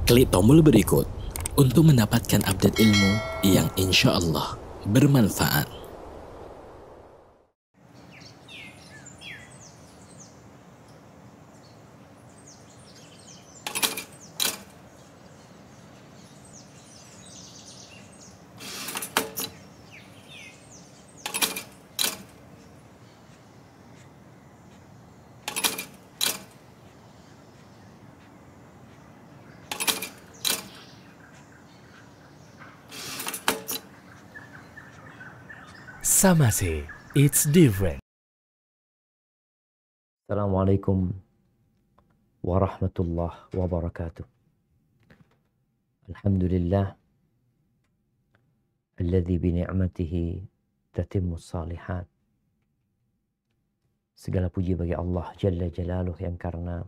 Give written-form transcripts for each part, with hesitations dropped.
Klik tombol berikut untuk mendapatkan update ilmu yang insya Allah bermanfaat. Samase, it's different. Assalamualaikum warahmatullahi wabarakatuh. Alhamdulillah alladzi bi ni'matihi tatimmus salihat. Segala puji bagi Allah Jalla Jalaluh yang karena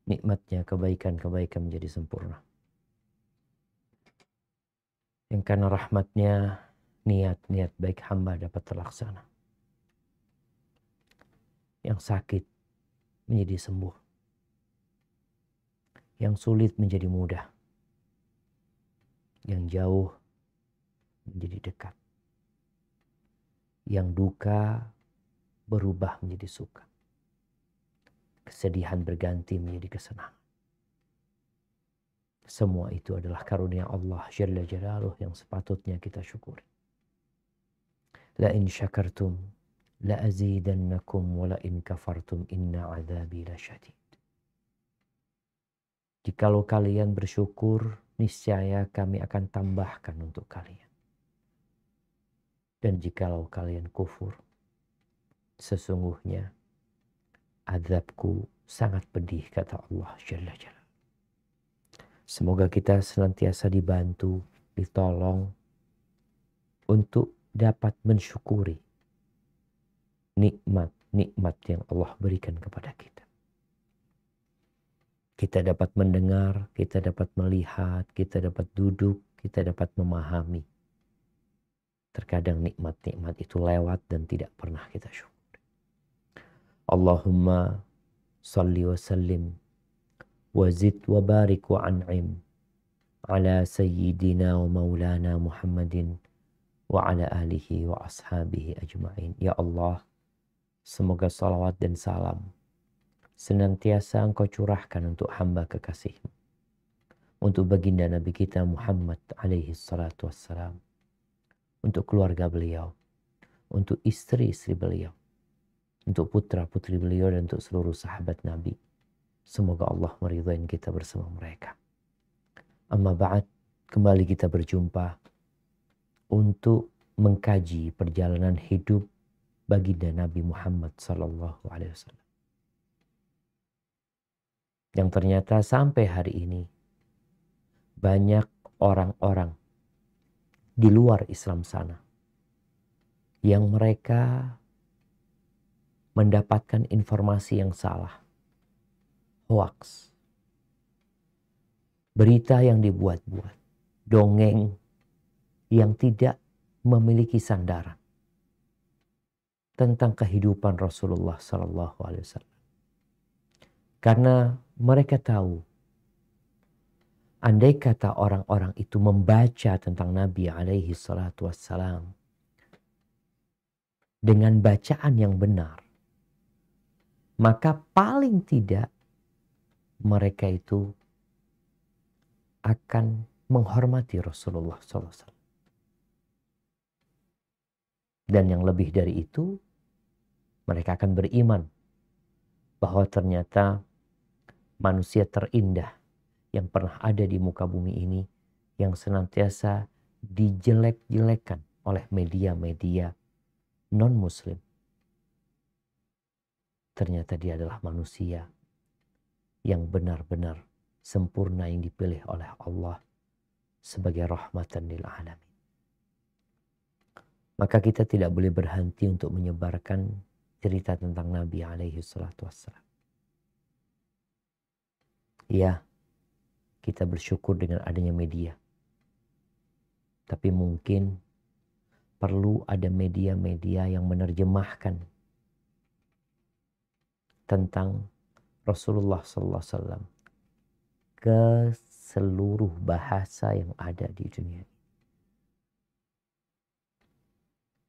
nikmatnya kebaikan-kebaikan menjadi sempurna. Yang karena rahmatnya niat-niat baik hamba dapat terlaksana. Yang sakit menjadi sembuh. Yang sulit menjadi mudah. Yang jauh menjadi dekat. Yang duka berubah menjadi suka. Kesedihan berganti menjadi kesenangan. Semua itu adalah karunia Allah Jalla Jalaluh yang sepatutnya kita syukuri. La in syakartum la azidannakum wa la in kafartum inna azabi lasyadid. Jikalau kalian bersyukur, niscaya kami akan tambahkan untuk kalian. Dan jikalau kalian kufur, sesungguhnya azabku sangat pedih, kata Allah Jalla Jalla. Semoga kita senantiasa dibantu, ditolong untuk dapat mensyukuri nikmat-nikmat yang Allah berikan kepada kita. Kita dapat mendengar, kita dapat melihat, kita dapat duduk, kita dapat memahami. Terkadang nikmat-nikmat itu lewat dan tidak pernah kita syukuri. Allahumma salli wa sallim wa zid wa barik wa an'im ala sayyidina wa maulana Muhammadin wa ala alihi wa ashabihi ajma'in. Ya Allah, semoga salawat dan salam senantiasa Engkau curahkan untuk hamba kekasih-Mu, untuk baginda Nabi kita Muhammad alaihi salatu wassalam, untuk keluarga beliau, untuk istri-istri beliau, untuk putra-putri beliau, dan untuk seluruh sahabat Nabi. Semoga Allah meridhai kita bersama mereka. Amma ba'd, kembali kita berjumpa untuk mengkaji perjalanan hidup baginda Nabi Muhammad sallallahu alaihi wasallam. Yang ternyata sampai hari ini banyak orang-orang di luar Islam sana yang mereka mendapatkan informasi yang salah, hoax, berita yang dibuat-buat, dongeng yang tidak memiliki sandaran tentang kehidupan Rasulullah sallallahu alaihi wasallam. Karena mereka tahu, andai kata orang-orang itu membaca tentang Nabi alaihi salatu wassalam dengan bacaan yang benar, maka paling tidak mereka itu akan menghormati Rasulullah SAW. Dan yang lebih dari itu, mereka akan beriman bahwa ternyata manusia terindah yang pernah ada di muka bumi ini, yang senantiasa dijelek-jelekan oleh media-media non-muslim, ternyata dia adalah manusia yang benar-benar sempurna, yang dipilih oleh Allah sebagai rahmatan lil alamin. Maka kita tidak boleh berhenti untuk menyebarkan cerita tentang Nabi alaihi salatu wassalam. Ya, kita bersyukur dengan adanya media. Tapi mungkin perlu ada media-media yang menerjemahkan tentang Rasulullah sallallahu alaihi wasallam ke seluruh bahasa yang ada di dunia.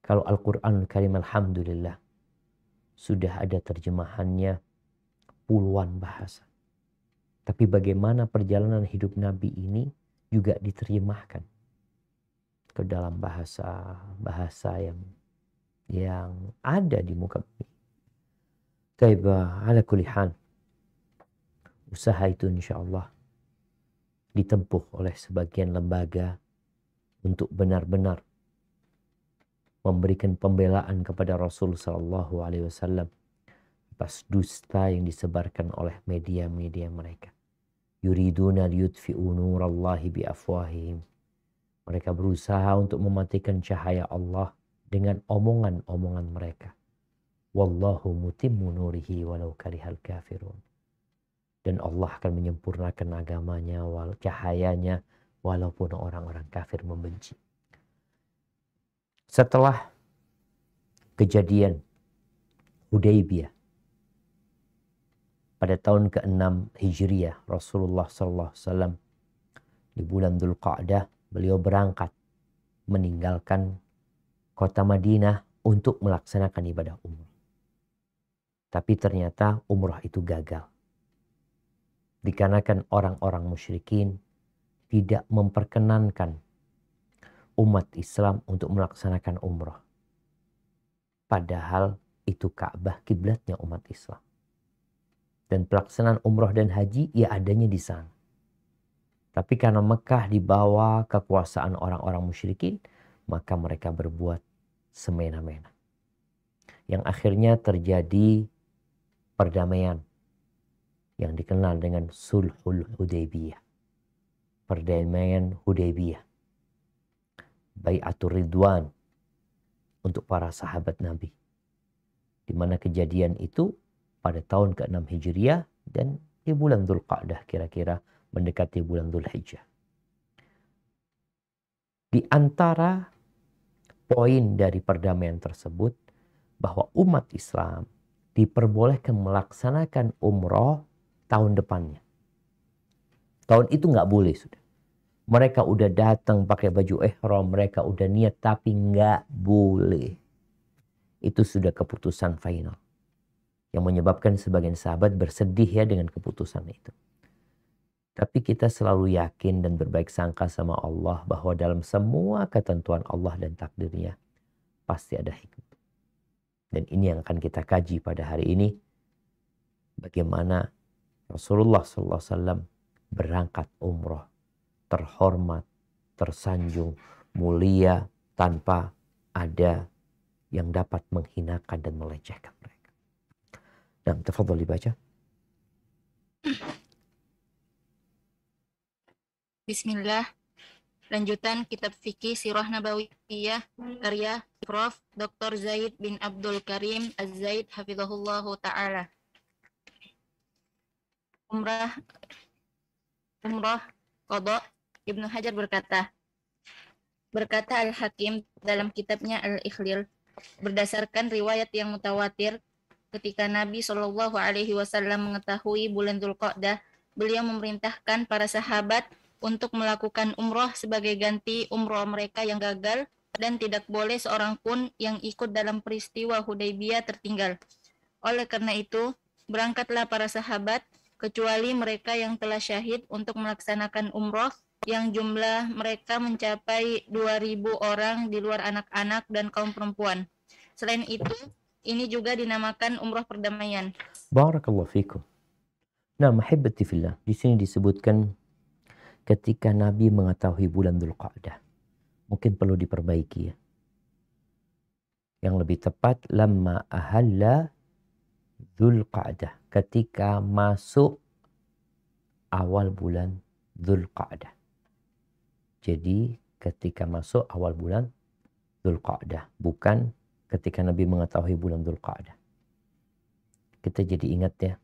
Kalau Al-Quranul Karim, alhamdulillah, sudah ada terjemahannya puluhan bahasa. Tapi bagaimana perjalanan hidup Nabi ini juga diterjemahkan ke dalam bahasa yang ada di muka bumi. Taibah ala kulli hal. Usaha itu insya Allah ditempuh oleh sebagian lembaga untuk benar-benar memberikan pembelaan kepada Rasul Sallallahu Alaihi Wasallam atas dusta yang disebarkan oleh media-media mereka. Yuriduna liyutfi'u nurallahi biafwahihim. Mereka berusaha untuk mematikan cahaya Allah dengan omongan-omongan mereka. Wallahu mutimmu nurihi walau karihal kafirun. Dan Allah akan menyempurnakan agamanya, cahayanya, walaupun orang-orang kafir membenci. Setelah kejadian Hudaybiyah pada tahun ke-6 Hijriah, Rasulullah SAW di bulan Dzulqa'dah, beliau berangkat meninggalkan kota Madinah untuk melaksanakan ibadah umrah. Tapi ternyata umrah itu gagal. Dikarenakan orang-orang musyrikin tidak memperkenankan umat Islam untuk melaksanakan umrah. Padahal itu Ka'bah kiblatnya umat Islam. Dan pelaksanaan umrah dan haji ya adanya di sana. Tapi karena Mekah di bawah kekuasaan orang-orang musyrikin, maka mereka berbuat semena-mena. Yang akhirnya terjadi perdamaian yang dikenal dengan Sulhul Hudaybiyah. Perdamaian Hudaybiyah. Bai'atur Ridwan untuk para sahabat Nabi. Di mana kejadian itu pada tahun ke-6 Hijriah dan di bulan Dzulqa'dah, kira-kira mendekati bulan Dzulhijjah. Di antara poin dari perdamaian tersebut bahwa umat Islam diperbolehkan melaksanakan umroh tahun depannya. Tahun itu nggak boleh sudah. Mereka udah datang pakai baju ihram, mereka udah niat, tapi nggak boleh. Itu sudah keputusan final. Yang menyebabkan sebagian sahabat bersedih ya dengan keputusan itu. Tapi kita selalu yakin dan berbaik sangka sama Allah bahwa dalam semua ketentuan Allah dan takdirnya pasti ada hikmah. Dan ini yang akan kita kaji pada hari ini. Bagaimana Rasulullah SAW berangkat umroh terhormat, tersanjung, mulia, tanpa ada yang dapat menghinakan dan melecehkan mereka. Nah, tafadhol dibaca. Bismillah. Lanjutan kitab fikih Sirah Nabawiyah karya Prof. Dr. Zaid bin Abdul Karim Az-Zaid hafizahullahu ta'ala. Umrah qada. Ibnu Hajar berkata Al-Hakim dalam kitabnya Al-Ikhlil, berdasarkan riwayat yang mutawatir, ketika Nabi Shallallahu Alaihi Wasallam mengetahui bulan Dzulqa'dah, beliau memerintahkan para sahabat untuk melakukan umroh sebagai ganti umroh mereka yang gagal, dan tidak boleh seorang pun yang ikut dalam peristiwa Hudaybiyah tertinggal. Oleh karena itu, berangkatlah para sahabat, kecuali mereka yang telah syahid, untuk melaksanakan umroh yang jumlah mereka mencapai 2.000 orang di luar anak-anak dan kaum perempuan. Selain itu, ini juga dinamakan umroh perdamaian. Barakallahu fikum. Nah, mahibbati fillah. Di sini disebutkan ketika Nabi mengetahui bulan Dzulqa'dah. Mungkin perlu diperbaiki ya. Yang lebih tepat, lamma ahalla Dzulqa'dah. Ketika masuk awal bulan Dzulqa'dah. Jadi ketika masuk awal bulan Dzulqa'dah. Bukan ketika Nabi mengetahui bulan Dzulqa'dah. Kita jadi ingat ya.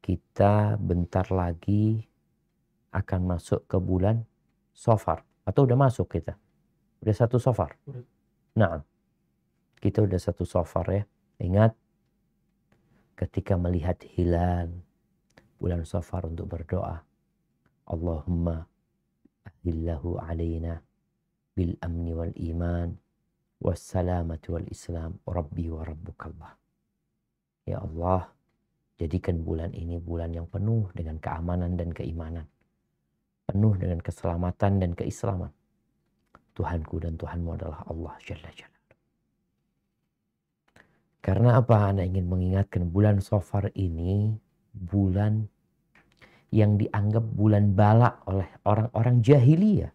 Kita bentar lagi akan masuk ke bulan Safar. Atau udah masuk kita? Udah 1 Safar? Nah, kita udah 1 Safar ya. Ingat ketika melihat hilal bulan Safar untuk berdoa. Allahumma ahillahu alaina bil amni wal iman wassalamati wal islam rabbi wa rabbukallah. Ya Allah, jadikan bulan ini bulan yang penuh dengan keamanan dan keimanan, penuh dengan keselamatan dan keislaman. Tuhanku dan Tuhanmu adalah Allah Jalla Jalla. Karena apa? Anda ingin mengingatkan bulan Safar ini bulan yang dianggap bulan bala oleh orang-orang jahiliyah.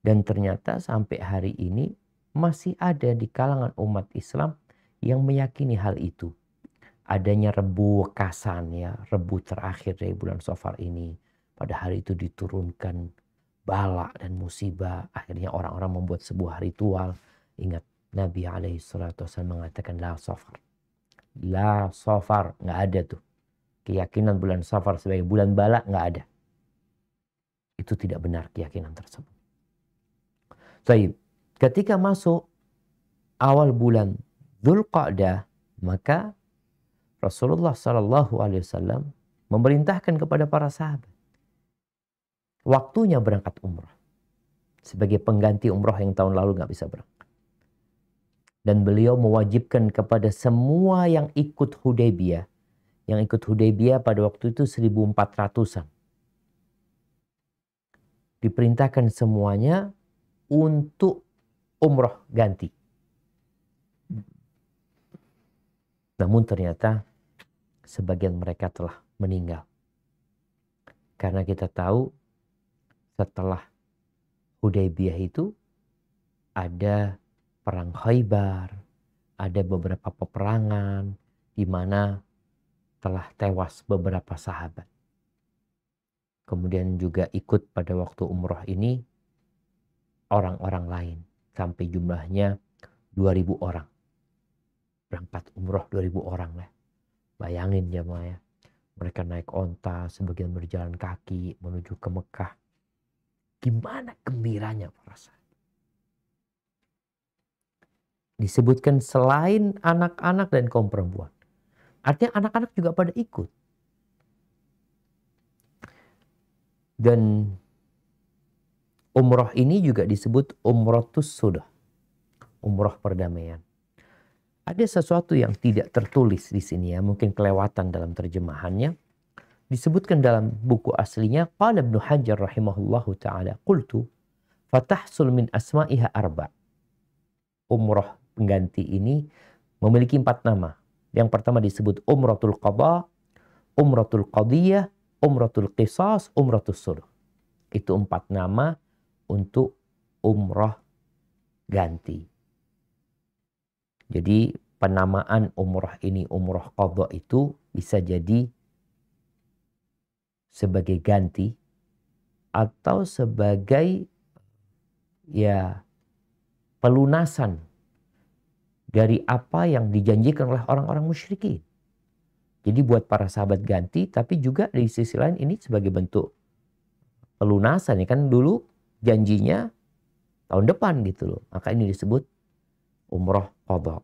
Dan ternyata sampai hari ini masih ada di kalangan umat Islam yang meyakini hal itu. Adanya Rebu Wekasan, ya, Rebu terakhir dari bulan Safar ini. Pada hari itu diturunkan bala dan musibah. Akhirnya orang-orang membuat sebuah ritual. Ingat, Nabi SAW mengatakan la Safar. La Safar, nggak ada tuh. Keyakinan bulan Safar sebagai bulan bala nggak ada. Itu tidak benar keyakinan tersebut. Baik, ketika masuk awal bulan Dzulqa'dah, maka Rasulullah SAW memerintahkan kepada para sahabat waktunya berangkat umrah sebagai pengganti umrah yang tahun lalu nggak bisa berangkat. Dan beliau mewajibkan kepada semua yang ikut Hudaybiyah. Yang ikut Hudaybiyah pada waktu itu 1400-an. Diperintahkan semuanya untuk umrah ganti. Namun ternyata sebagian mereka telah meninggal. Karena kita tahu setelah Hudaybiyah itu ada Perang Khaybar, ada beberapa peperangan di mana telah tewas beberapa sahabat. Kemudian juga ikut pada waktu umroh ini orang-orang lain. Sampai jumlahnya 2000 orang. Berangkat umroh 2000 orang lah. Bayangin jemaah ya. Mereka naik onta, sebagian berjalan kaki menuju ke Mekah. Gimana gembiranya para sahabat. Disebutkan selain anak-anak dan kaum perempuan. Artinya anak-anak juga pada ikut. Dan umroh ini juga disebut umratus sudah. Umroh perdamaian. Ada sesuatu yang tidak tertulis di sini ya. Mungkin kelewatan dalam terjemahannya. Disebutkan dalam buku aslinya. Qala Ibnu Hajar rahimahullahu ta'ala. Qultu fatahsul min asma'iha arba'. Umroh pengganti ini memiliki 4 nama. Yang pertama disebut Umratul Qadha, Umratul Qadiyah, Umratul Qisas, Umratul Sulh. Itu 4 nama untuk umroh ganti. Jadi penamaan umroh ini umroh qadha itu bisa jadi sebagai ganti atau sebagai ya pelunasan dari apa yang dijanjikan oleh orang-orang musyrikin. Jadi buat para sahabat ganti, tapi juga di sisi lain ini sebagai bentuk pelunasan. Ya kan dulu janjinya tahun depan gitu loh. Maka ini disebut umroh qadha.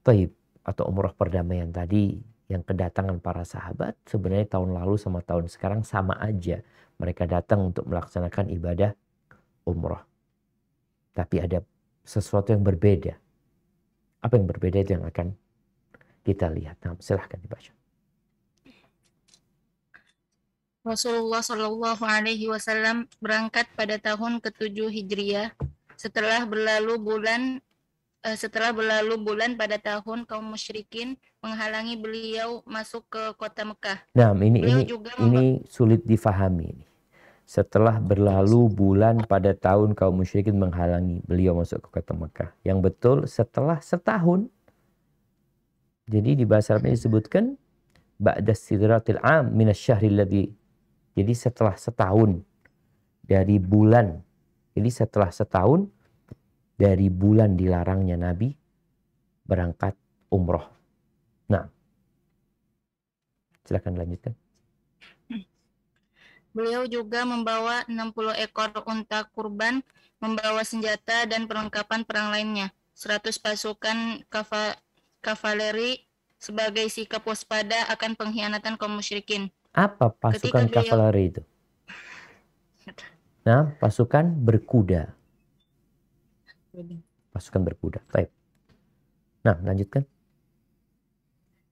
Taib atau umroh perdamaian tadi yang kedatangan para sahabat sebenarnya tahun lalu sama tahun sekarang sama aja. Mereka datang untuk melaksanakan ibadah umroh. Tapi ada sesuatu yang berbeda. Apa yang berbeda itu yang akan kita lihat. Nah, silahkan dibaca. Rasulullah Shallallahu Alaihi Wasallam berangkat pada tahun ke-7 Hijriah setelah berlalu bulan pada tahun kaum musyrikin menghalangi beliau masuk ke kota Mekah. Nah, ini sulit difahami. Setelah berlalu bulan pada tahun kaum musyrikin menghalangi beliau masuk ke kota Mekah. Yang betul setelah setahun. Jadi di bahasa Arabnya disebutkan ba'da sidratil am minasy-syahril ladzi. Jadi setelah setahun dari bulan. Jadi setelah setahun dari bulan dilarangnya Nabi berangkat umroh. Nah, silakan lanjutkan. Beliau juga membawa 60 ekor unta kurban, membawa senjata dan perlengkapan perang lainnya, 100 pasukan kavaleri sebagai sikap waspada akan pengkhianatan kaum musyrikin. Apa pasukan kavaleri itu? Nah, pasukan berkuda. Pasukan berkuda. Baik. Nah, lanjutkan.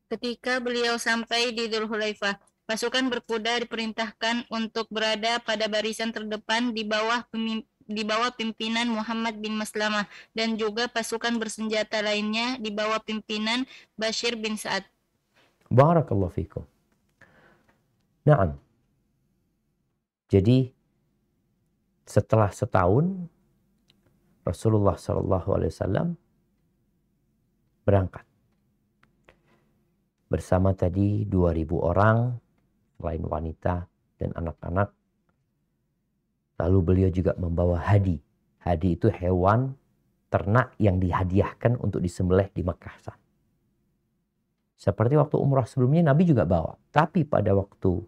Ketika beliau sampai di Dzulhulaifah, pasukan berkuda diperintahkan untuk berada pada barisan terdepan di bawah pimpinan Muhammad bin Maslamah dan juga pasukan bersenjata lainnya di bawah pimpinan Bashir bin Sa'ad. Barakallahu fikum. Naam. Jadi setelah setahun Rasulullah SAW berangkat bersama tadi 2.000 orang, selain wanita dan anak-anak. Lalu beliau juga membawa hadi. Hadi itu hewan ternak yang dihadiahkan untuk disembelih di Makkah. Seperti waktu umrah sebelumnya Nabi juga bawa. Tapi pada waktu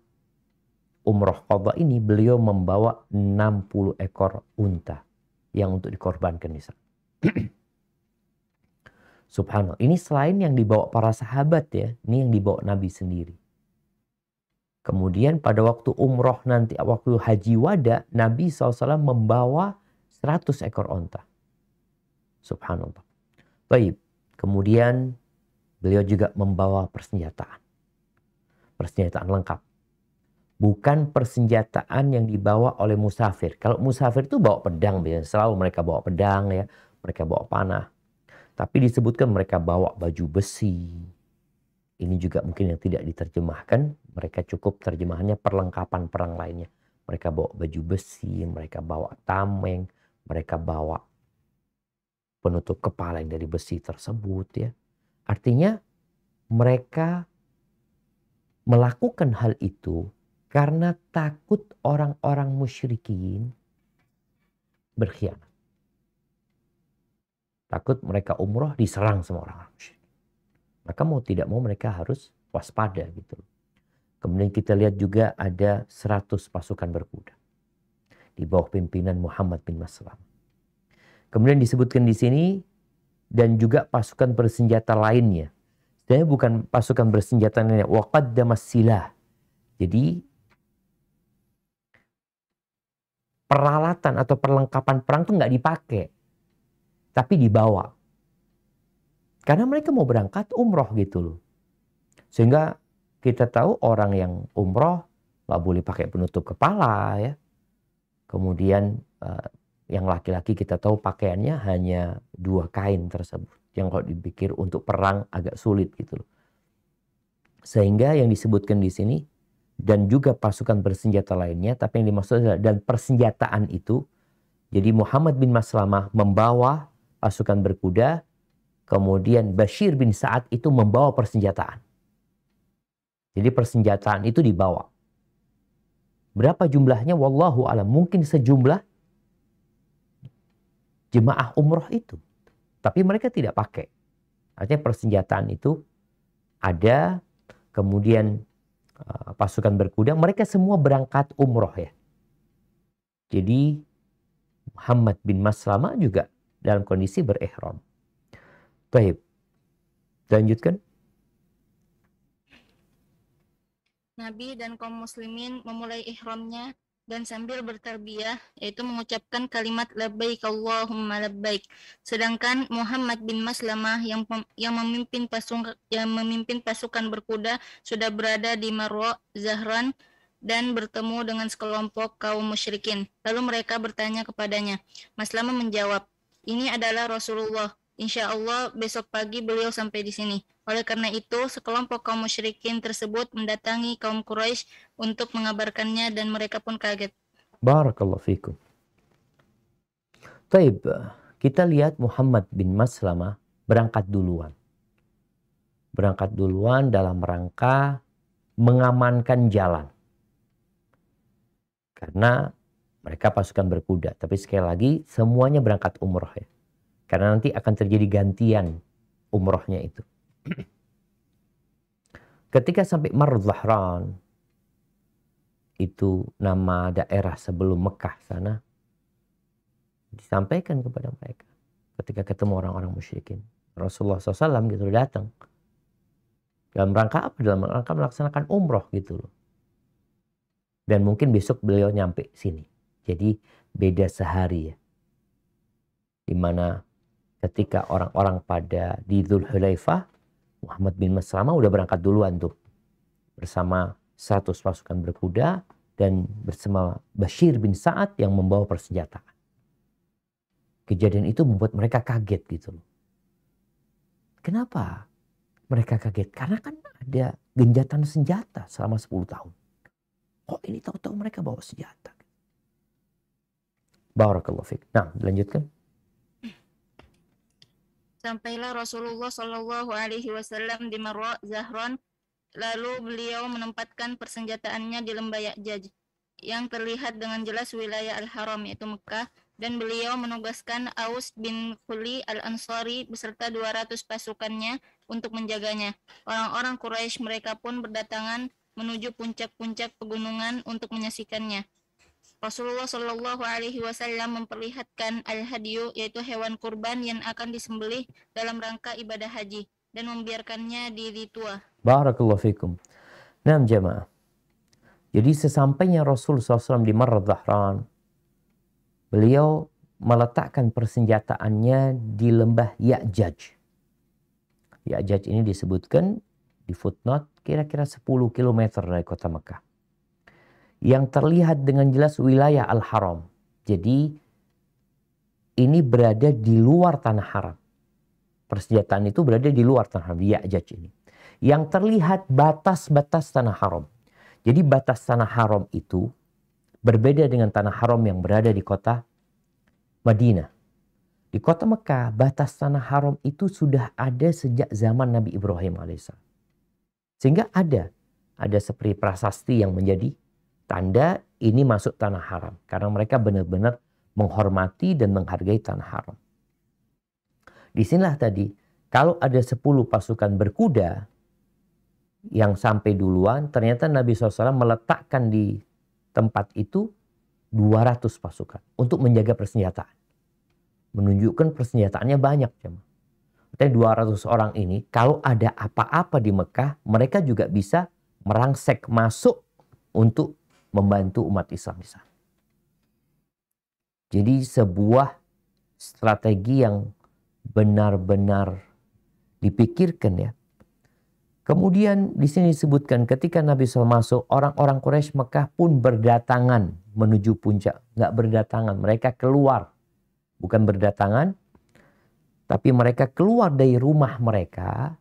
umrah qadha ini beliau membawa 60 ekor unta yang untuk dikorbankan di sana. Subhanallah. Ini selain yang dibawa para sahabat ya. Ini yang dibawa Nabi sendiri. Kemudian pada waktu umroh nanti, waktu haji wada, Nabi SAW membawa 100 ekor onta. Subhanallah. Baik. Kemudian beliau juga membawa persenjataan. Persenjataan lengkap. Bukan persenjataan yang dibawa oleh musafir. Kalau musafir itu bawa pedang. Selalu mereka bawa pedang ya. Mereka bawa panah. Tapi disebutkan mereka bawa baju besi. Ini juga mungkin yang tidak diterjemahkan. Mereka cukup terjemahannya perlengkapan perang lainnya. Mereka bawa baju besi, mereka bawa tameng, mereka bawa penutup kepala yang dari besi tersebut ya. Artinya mereka melakukan hal itu karena takut orang-orang musyrikin berkhianat. Takut mereka umroh diserang sama orang-orang musyrik. Maka mau tidak mau mereka harus waspada gitu. Kemudian kita lihat juga ada 100 pasukan berkuda di bawah pimpinan Muhammad bin Maslamah. Kemudian disebutkan di sini dan juga pasukan bersenjata lainnya. Sebenarnya bukan pasukan bersenjata lainnya. Wa qaddamas silah. Jadi peralatan atau perlengkapan perang itu nggak dipakai. Tapi dibawa. Karena mereka mau berangkat umroh gitu loh. Sehingga kita tahu orang yang umroh nggak boleh pakai penutup kepala ya. Kemudian yang laki-laki kita tahu pakaiannya hanya 2 kain tersebut. Yang kalau dipikir untuk perang agak sulit gitu loh. Sehingga yang disebutkan di sini dan juga pasukan bersenjata lainnya. Tapi yang dimaksud adalah dan persenjataan itu. Jadi Muhammad bin Maslamah membawa pasukan berkuda. Kemudian Bashir bin Sa'ad itu membawa persenjataan. Jadi persenjataan itu dibawa. Berapa jumlahnya? Wallahu alam. Mungkin sejumlah jemaah umroh itu. Tapi mereka tidak pakai. Artinya persenjataan itu ada. Kemudian pasukan berkuda. Mereka semua berangkat umroh ya. Jadi Muhammad bin Maslamah juga dalam kondisi berihram. Baik. Lanjutkan. Nabi dan kaum muslimin memulai ihramnya dan sambil bertarbiyah, yaitu mengucapkan kalimat labbaik Allahumma labbaik. Sedangkan Muhammad bin Maslamah yang memimpin pasukan berkuda sudah berada di Marwa Zahran dan bertemu dengan sekelompok kaum musyrikin. Lalu mereka bertanya kepadanya. Maslamah menjawab, "Ini adalah Rasulullah. Insya Allah besok pagi beliau sampai di sini." Oleh karena itu, sekelompok kaum musyrikin tersebut mendatangi kaum Quraisy untuk mengabarkannya dan mereka pun kaget. Barakallahu fikum. Taib, kita lihat Muhammad bin Maslamah berangkat duluan. Berangkat duluan dalam rangka mengamankan jalan. Karena mereka pasukan berkuda. Tapi sekali lagi semuanya berangkat umroh ya. Karena nanti akan terjadi gantian umrohnya itu. Ketika sampai Marwa Zahran, itu nama daerah sebelum Mekah sana, disampaikan kepada mereka. Ketika ketemu orang-orang musyrikin. Rasulullah SAW gitu datang. Dalam rangka apa? Dalam rangka melaksanakan umroh gitu loh. Dan mungkin besok beliau nyampe sini. Jadi beda sehari ya. Dimana ketika orang-orang pada di Dzulhulaifah, Muhammad bin Maslamah udah berangkat duluan tuh. Bersama 100 pasukan berkuda dan bersama Bashir bin Sa'ad yang membawa persenjataan. Kejadian itu membuat mereka kaget gitu loh. Kenapa mereka kaget? Karena kan ada genjatan senjata selama 10 tahun. Kok ini tahu-tahu mereka bawa senjata? Barakallahu fiik. Nah, dilanjutkan. Sampailah Rasulullah Shallallahu Alaihi Wasallam di Marwa Zahran, lalu beliau menempatkan persenjataannya di lembah Ya'jaj yang terlihat dengan jelas wilayah Al-Haram yaitu Mekah, dan beliau menugaskan Aus bin Khuli Al-Ansari beserta 200 pasukannya untuk menjaganya. Orang-orang Quraisy mereka pun berdatangan menuju puncak-puncak pegunungan untuk menyaksikannya. Rasulullah Shallallahu Alaihi Wasallam memperlihatkan al-hadyu, yaitu hewan kurban yang akan disembelih dalam rangka ibadah haji, dan membiarkannya di Ritua. Barakallahu fikum. Nah jemaah. Jadi sesampainya Rasul SAW di Marra Zahran, beliau meletakkan persenjataannya di lembah Ya'jaj. Ya'jaj ini disebutkan di footnote kira-kira 10 km dari kota Mekah. Yang terlihat dengan jelas wilayah Al-Haram. Jadi ini berada di luar tanah haram. Persenjataan itu berada di luar tanah haram, di Ya'jaj ini. Yang terlihat batas-batas tanah haram. Jadi batas tanah haram itu berbeda dengan tanah haram yang berada di kota Madinah. Di kota Mekah, batas tanah haram itu sudah ada sejak zaman Nabi Ibrahim AS. Sehingga ada seperti prasasti yang menjadi tanda ini masuk tanah haram. Karena mereka benar-benar menghormati dan menghargai tanah haram. Disinilah tadi, kalau ada 10 pasukan berkuda yang sampai duluan, ternyata Nabi SAW meletakkan di tempat itu 200 pasukan untuk menjaga persenjataan. Menunjukkan persenjataannya banyak. Tapi 200 orang ini, kalau ada apa-apa di Mekah, mereka juga bisa merangsek masuk untuk membantu umat Islam di sana. Jadi sebuah strategi yang benar-benar dipikirkan ya. Kemudian di sini disebutkan ketika Nabi SAW masuk, orang-orang Quraisy Mekah pun berdatangan menuju puncak. Nggak berdatangan, mereka keluar. Bukan berdatangan, tapi mereka keluar dari rumah mereka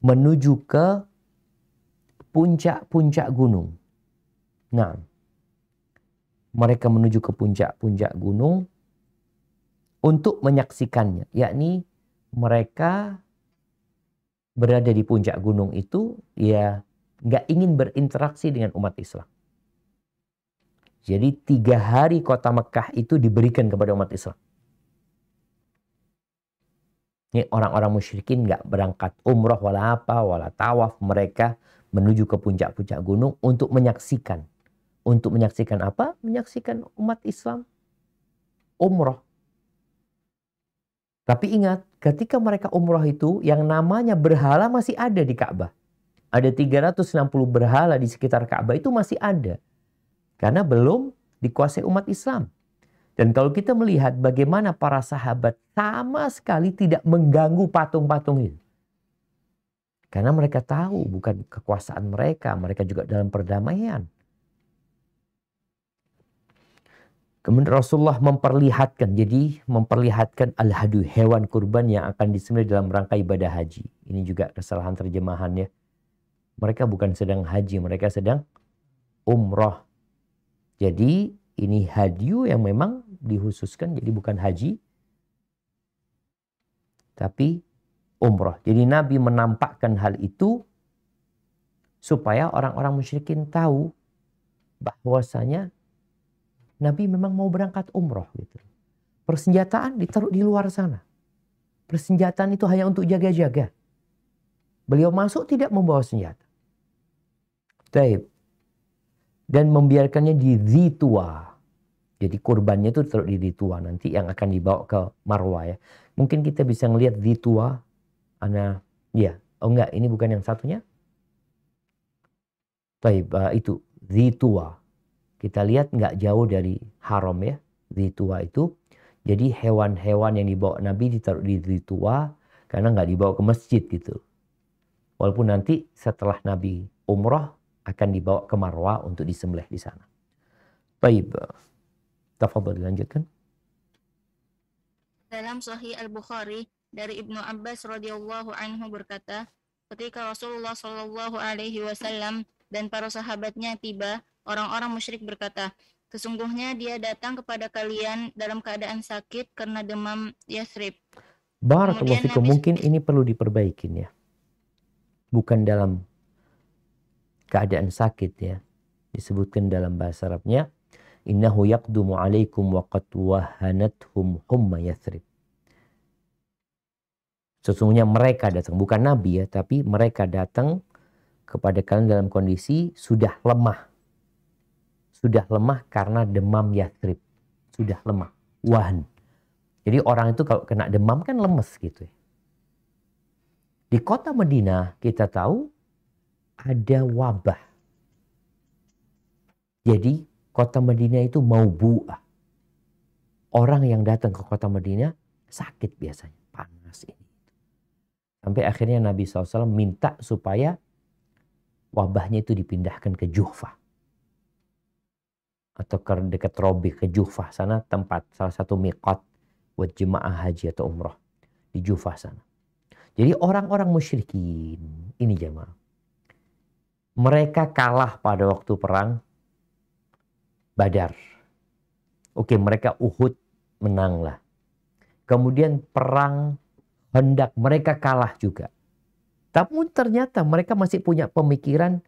menuju ke puncak-puncak gunung. Nah, mereka menuju ke puncak-puncak gunung untuk menyaksikannya. Yakni mereka berada di puncak gunung itu, ya nggak ingin berinteraksi dengan umat Islam. Jadi 3 hari kota Mekah itu diberikan kepada umat Islam. Ini orang-orang musyrikin nggak berangkat umroh wala apa, wala tawaf. Mereka menuju ke puncak-puncak gunung untuk menyaksikan. Untuk menyaksikan apa? Menyaksikan umat Islam umroh. Tapi ingat, ketika mereka umroh itu, yang namanya berhala masih ada di Ka'bah. Ada 360 berhala di sekitar Ka'bah itu masih ada. Karena belum dikuasai umat Islam. Dan kalau kita melihat bagaimana para sahabat sama sekali tidak mengganggu patung-patung itu. Karena mereka tahu bukan kekuasaan mereka, mereka juga dalam perdamaian. Kemudian Rasulullah memperlihatkan al-hadu, hewan kurban yang akan disembelih dalam rangka ibadah haji. Ini juga kesalahan terjemahannya. Mereka bukan sedang haji, mereka sedang umroh. Jadi ini hadyu yang memang dikhususkan, jadi bukan haji, tapi umroh. Jadi Nabi menampakkan hal itu supaya orang-orang musyrikin tahu bahwasanya Nabi memang mau berangkat umroh gitu. Persenjataan ditaruh di luar sana. Persenjataan itu hanya untuk jaga-jaga. Beliau masuk tidak membawa senjata. Taib. Dan membiarkannya di Ritua. Jadi kurbannya itu ditaruh di Ritua nanti yang akan dibawa ke Marwah ya. Mungkin kita bisa ngelihat Ritua. Oh enggak, ini bukan yang satunya. Taib, itu Ritua. Kita lihat nggak jauh dari haram ya, Dzituwa itu. Jadi hewan-hewan yang dibawa Nabi ditaruh di Dzituwa karena nggak dibawa ke masjid gitu. Walaupun nanti setelah Nabi umrah akan dibawa ke Marwah untuk disembelih di sana. Baik, tafadhol dilanjutkan. Dalam Sahih Al-Bukhari dari Ibnu Abbas radhiyallahu anhu berkata, ketika Rasulullah Shallallahu alaihi wasallam dan para sahabatnya tiba, orang-orang musyrik berkata, sesungguhnya dia datang kepada kalian dalam keadaan sakit karena demam Yathrib. Barakallahu Kemudian fikum, mungkin ini perlu diperbaikin ya. Bukan dalam keadaan sakit ya. Disebutkan dalam bahasa Arabnya, innahu yaqdumu alaikum wa qad wahanathum humma Yathrib. Sesungguhnya mereka datang, bukan Nabi ya, tapi mereka datang kepada kalian dalam kondisi sudah lemah. Sudah lemah karena demam Yathrib. Sudah lemah. Wahan. Jadi orang itu kalau kena demam kan lemes gitu ya. Di kota Madinah kita tahu ada wabah. Jadi kota Madinah itu maubu'ah. Orang yang datang ke kota Madinah sakit biasanya. Panas ini. Sampai akhirnya Nabi SAW minta supaya wabahnya itu dipindahkan ke Juhfah. Atau ke dekat Robi, ke Juhfah sana, tempat salah satu miqat buat jemaah haji atau umrah. Di Juhfah sana. Jadi orang-orang musyrikin, ini jemaah. Mereka kalah pada waktu perang Badar. Oke, mereka Uhud menanglah. Kemudian perang Hendak, mereka kalah juga. Tapi ternyata mereka masih punya pemikiran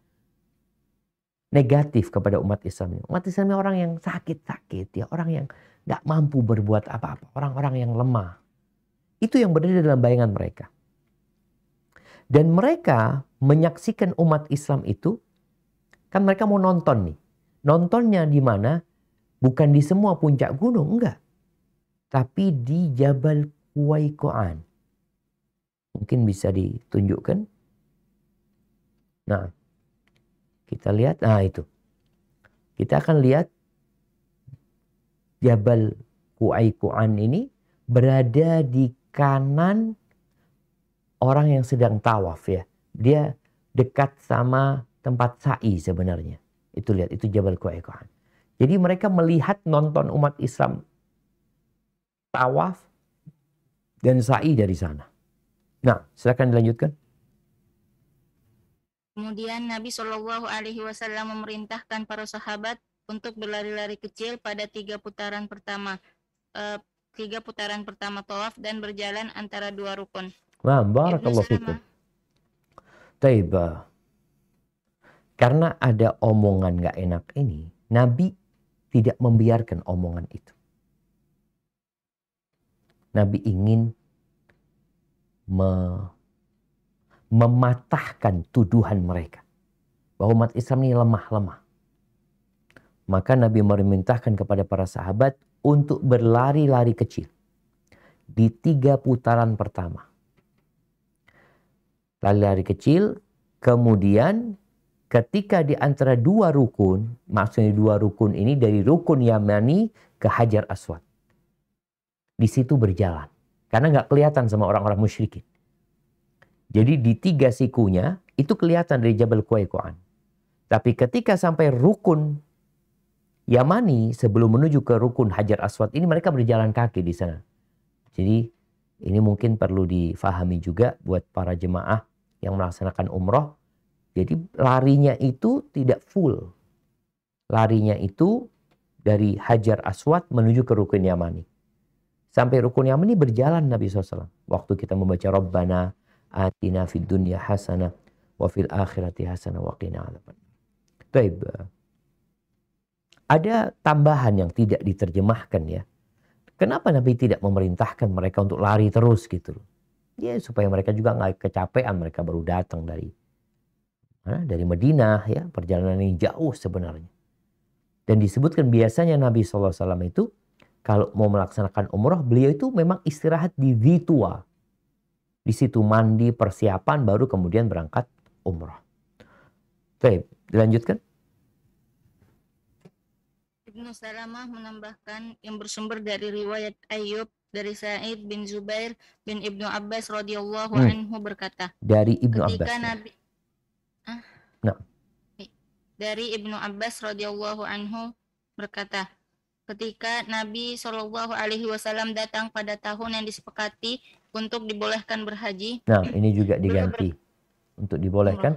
negatif kepada umat Islam. Umat Islam ini orang yang sakit-sakit, ya, orang yang nggak mampu berbuat apa-apa, orang-orang yang lemah. Itu yang berada dalam bayangan mereka. Dan mereka menyaksikan umat Islam itu, kan mereka mau nonton nih. Nontonnya di mana? Bukan di semua puncak gunung, enggak. Tapi di Jabal Quwaiqaan. Mungkin bisa ditunjukkan. Nah, kita lihat. Nah, itu. Kita akan lihat Jabal Quwaiqaan ini berada di kanan orang yang sedang tawaf ya. Dia dekat sama tempat sa'i sebenarnya. Itu lihat, itu Jabal Quwaiqaan. Jadi mereka melihat nonton umat Islam tawaf dan sa'i dari sana. Nah, silakan dilanjutkan. Kemudian Nabi Shallallahu alaihi wasallam memerintahkan para sahabat untuk berlari-lari kecil pada 3 putaran pertama. 3 putaran pertama tawaf dan berjalan antara 2 rukun. Nah, barakallahu fikum. Taibah. Karena ada omongan gak enak ini, Nabi tidak membiarkan omongan itu. Nabi ingin mematahkan tuduhan mereka bahwa umat Islam ini lemah-lemah. Maka Nabi memerintahkan kepada para sahabat untuk berlari-lari kecil di 3 putaran pertama. Lari-lari kecil, kemudian ketika di antara 2 rukun, maksudnya 2 rukun ini dari rukun Yamani ke Hajar Aswad. Di situ berjalan. Karena nggak kelihatan sama orang-orang musyrikin. Jadi di 3 sikunya itu kelihatan dari Jabal Quwaiqaan. Tapi ketika sampai rukun Yamani sebelum menuju ke rukun Hajar Aswad ini mereka berjalan kaki di sana. Jadi ini mungkin perlu difahami juga buat para jemaah yang melaksanakan umroh. Jadi larinya itu tidak full. Larinya itu dari Hajar Aswad menuju ke rukun Yamani. Sampai rukun Yamani berjalan Nabi SAW. Waktu kita membaca Rabbana atina fid dunya hasanah wa fil akhirati hasanah wa qina adzaban. Baik. Ada tambahan yang tidak diterjemahkan ya. Kenapa Nabi tidak memerintahkan mereka untuk lari terus gitu loh. Ya supaya mereka juga nggak kecapean, mereka baru datang dari Madinah ya, perjalanan yang jauh sebenarnya. Dan disebutkan biasanya Nabi SAW itu kalau mau melaksanakan umroh, beliau itu memang istirahat di Dzituwa. Di situ mandi, persiapan, baru kemudian berangkat umroh. Baik, dilanjutkan. Ibnu Salamah menambahkan yang bersumber dari riwayat Ayyub dari Sa'id bin Zubair bin Ibnu Abbas radhiyallahu anhu berkata, Dari Ibnu ketika Abbas. Nabi Nah. Dari Ibnu Abbas radhiyallahu anhu berkata, ketika Nabi Shallallahu alaihi wasallam datang pada tahun yang disepakati untuk dibolehkan berhaji. Nah, ini juga diganti untuk dibolehkan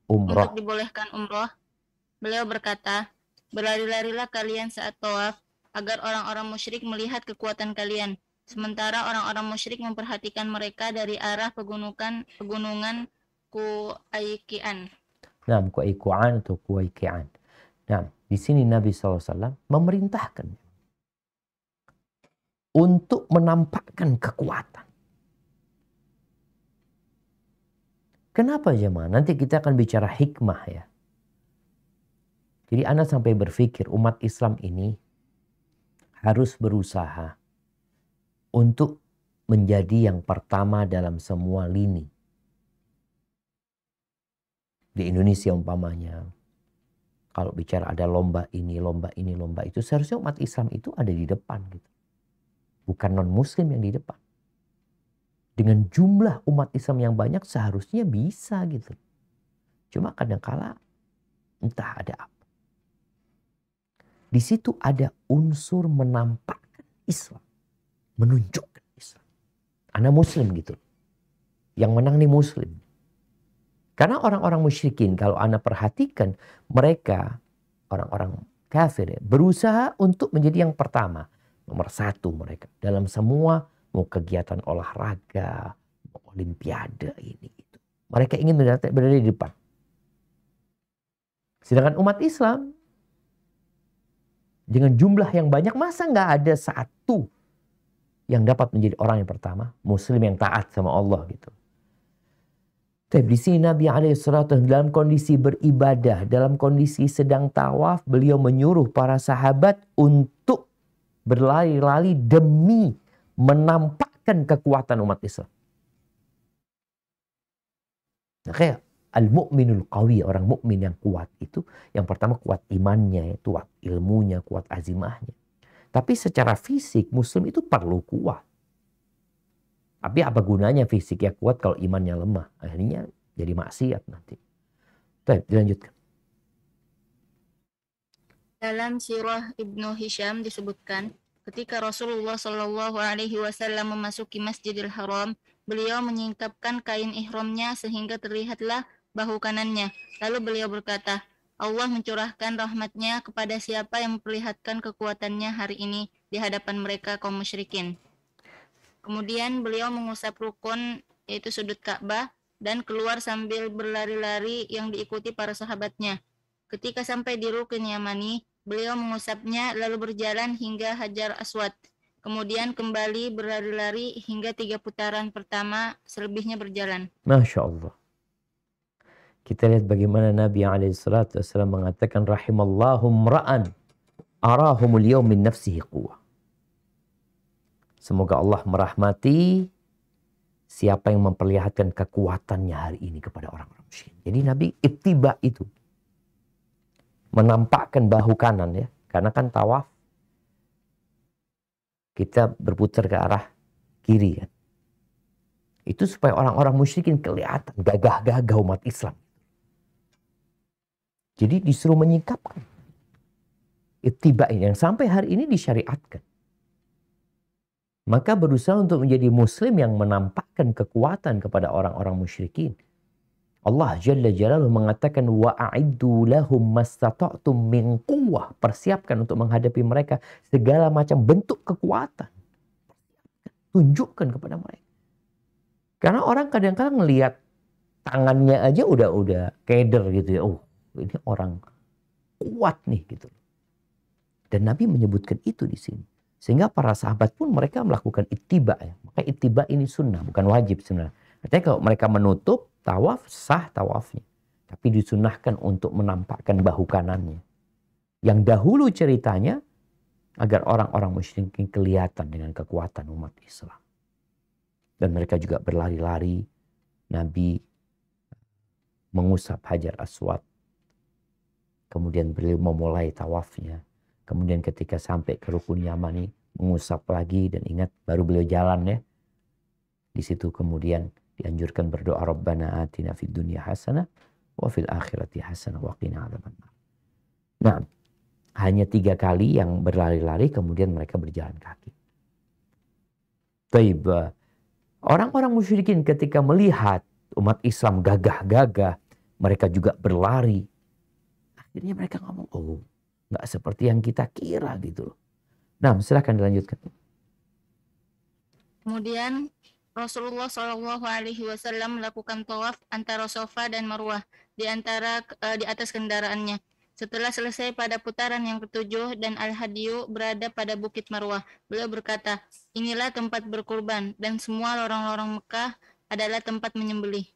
umroh. Untuk dibolehkan umroh, beliau berkata, berlari-larilah kalian saat tawaf agar orang-orang musyrik melihat kekuatan kalian, sementara orang-orang musyrik memperhatikan mereka dari arah pegunungan Kuaikian. Nah, Kuaikian atau Kuaikian. Nah, di sini Nabi SAW memerintahkan untuk menampakkan kekuatan. Kenapa jemaah? Nanti kita akan bicara hikmah ya. Jadi Anda sampai berpikir umat Islam ini harus berusaha untuk menjadi yang pertama dalam semua lini. Di Indonesia umpamanya, kalau bicara ada lomba ini, lomba ini, lomba itu, seharusnya umat Islam itu ada di depan gitu. Bukan non-muslim yang di depan. Dengan jumlah umat Islam yang banyak seharusnya bisa gitu. Cuma kadang-kala entah ada apa. Di situ ada unsur menampakkan Islam. Menunjukkan Islam. Anak muslim gitu. Yang menang nih muslim. Karena orang-orang musyrikin kalau Anda perhatikan mereka orang-orang kafir ya, berusaha untuk menjadi yang pertama. Nomor satu mereka. Dalam semua mau kegiatan olahraga, mau olimpiade ini itu. Mereka ingin berada di depan. Sedangkan umat Islam dengan jumlah yang banyak, masa nggak ada satu yang dapat menjadi orang yang pertama, muslim yang taat sama Allah gitu. Tapi di sini Nabi SAW dalam kondisi beribadah, dalam kondisi sedang tawaf, beliau menyuruh para sahabat untuk berlari-lari demi menampakkan kekuatan umat Islam. Nah, kayak al-mu'minul qawi, orang mukmin yang kuat itu, yang pertama kuat imannya, kuat ilmunya, kuat azimahnya. Tapi secara fisik muslim itu perlu kuat. Tapi apa gunanya fisiknya kuat kalau imannya lemah? Akhirnya jadi maksiat nanti. Baik, dilanjutkan. Dalam sirah Ibnu Hisham disebutkan, ketika Rasulullah Shallallahu alaihi wasallam memasuki Masjidil Haram, beliau menyingkapkan kain ihramnya sehingga terlihatlah bahu kanannya. Lalu beliau berkata, Allah mencurahkan rahmatnya kepada siapa yang memperlihatkan kekuatannya hari ini di hadapan mereka kaum musyrikin. Kemudian beliau mengusap rukun, yaitu sudut Ka'bah, dan keluar sambil berlari-lari yang diikuti para sahabatnya. Ketika sampai di Rukun Yamani, beliau mengusapnya lalu berjalan hingga Hajar Aswad. Kemudian kembali berlari-lari hingga 3 putaran pertama, selebihnya berjalan. Masya Allah. Kita lihat bagaimana Nabi SAW mengatakan, rahimallahu mra'an arahumul yawm min nafsihi quwwah. Semoga Allah merahmati siapa yang memperlihatkan kekuatannya hari ini kepada orang-orang musyrik. Jadi Nabi ittiba itu. Menampakkan bahu kanan ya. Karena kan tawaf kita berputar ke arah kiri kan. Itu supaya orang-orang musyrikin kelihatan gagah-gagah umat Islam. Jadi disuruh menyingkapkan. Ittiba ini yang sampai hari ini disyariatkan. Maka berusaha untuk menjadi muslim yang menampakkan kekuatan kepada orang-orang musyrikin. Allah Jalla Jalaluhu mengatakan wa'a'iddu lahum mastata'tum min quwwah. Persiapkan untuk menghadapi mereka segala macam bentuk kekuatan. Tunjukkan kepada mereka. Karena orang kadang-kadang ngelihat tangannya aja udah keder gitu ya. Oh, ini orang kuat nih gitu. Dan Nabi menyebutkan itu di sini. Sehingga para sahabat pun mereka melakukan ittiba ya. Maka ittiba ini sunnah, bukan wajib sebenarnya. Artinya kalau mereka menutup tawaf, sah tawafnya. Tapi disunnahkan untuk menampakkan bahu kanannya. Yang dahulu ceritanya agar orang-orang musyrikin kelihatan dengan kekuatan umat Islam. Dan mereka juga berlari-lari. Nabi mengusap Hajar Aswad. Kemudian beliau memulai tawafnya. Kemudian ketika sampai ke rukun Yamani, mengusap lagi dan ingat baru beliau jalan ya. Di situ kemudian dianjurkan berdoa, Rabbana atina fid dunya hasanah wa fil akhirati hasanah wa qina adzabannar. Nah, hanya 3 kali yang berlari-lari kemudian mereka berjalan kaki. Taib, orang-orang musyrikin ketika melihat umat Islam gagah-gagah, mereka juga berlari. Akhirnya mereka ngomong, oh nggak seperti yang kita kira gitu. Nah, silahkan dilanjutkan. Kemudian Rasulullah Shallallahu Alaihi Wasallam melakukan tawaf antara Safa dan Marwah di atas kendaraannya. Setelah selesai pada putaran yang ke-7 dan Al-Hadiyu berada pada Bukit Marwah, beliau berkata, inilah tempat berkurban dan semua lorong-lorong Mekah adalah tempat menyembelih.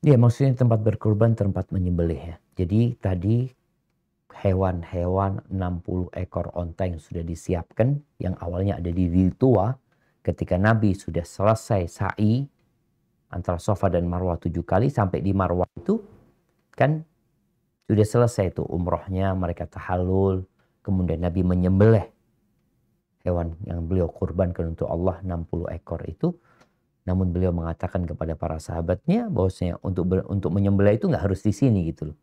Ya, maksudnya tempat berkurban, tempat menyembelih ya. Jadi tadi hewan-hewan 60 ekor onta yang sudah disiapkan, yang awalnya ada di Dzul Tua, ketika Nabi sudah selesai sa'i antara Safa dan Marwah 7 kali, sampai di Marwah itu kan sudah selesai tuh umrohnya, mereka tahallul, kemudian Nabi menyembelih hewan yang beliau kurbankan untuk Allah 60 ekor itu. Namun beliau mengatakan kepada para sahabatnya bahwasanya untuk menyembelih itu nggak harus di sini gitu loh.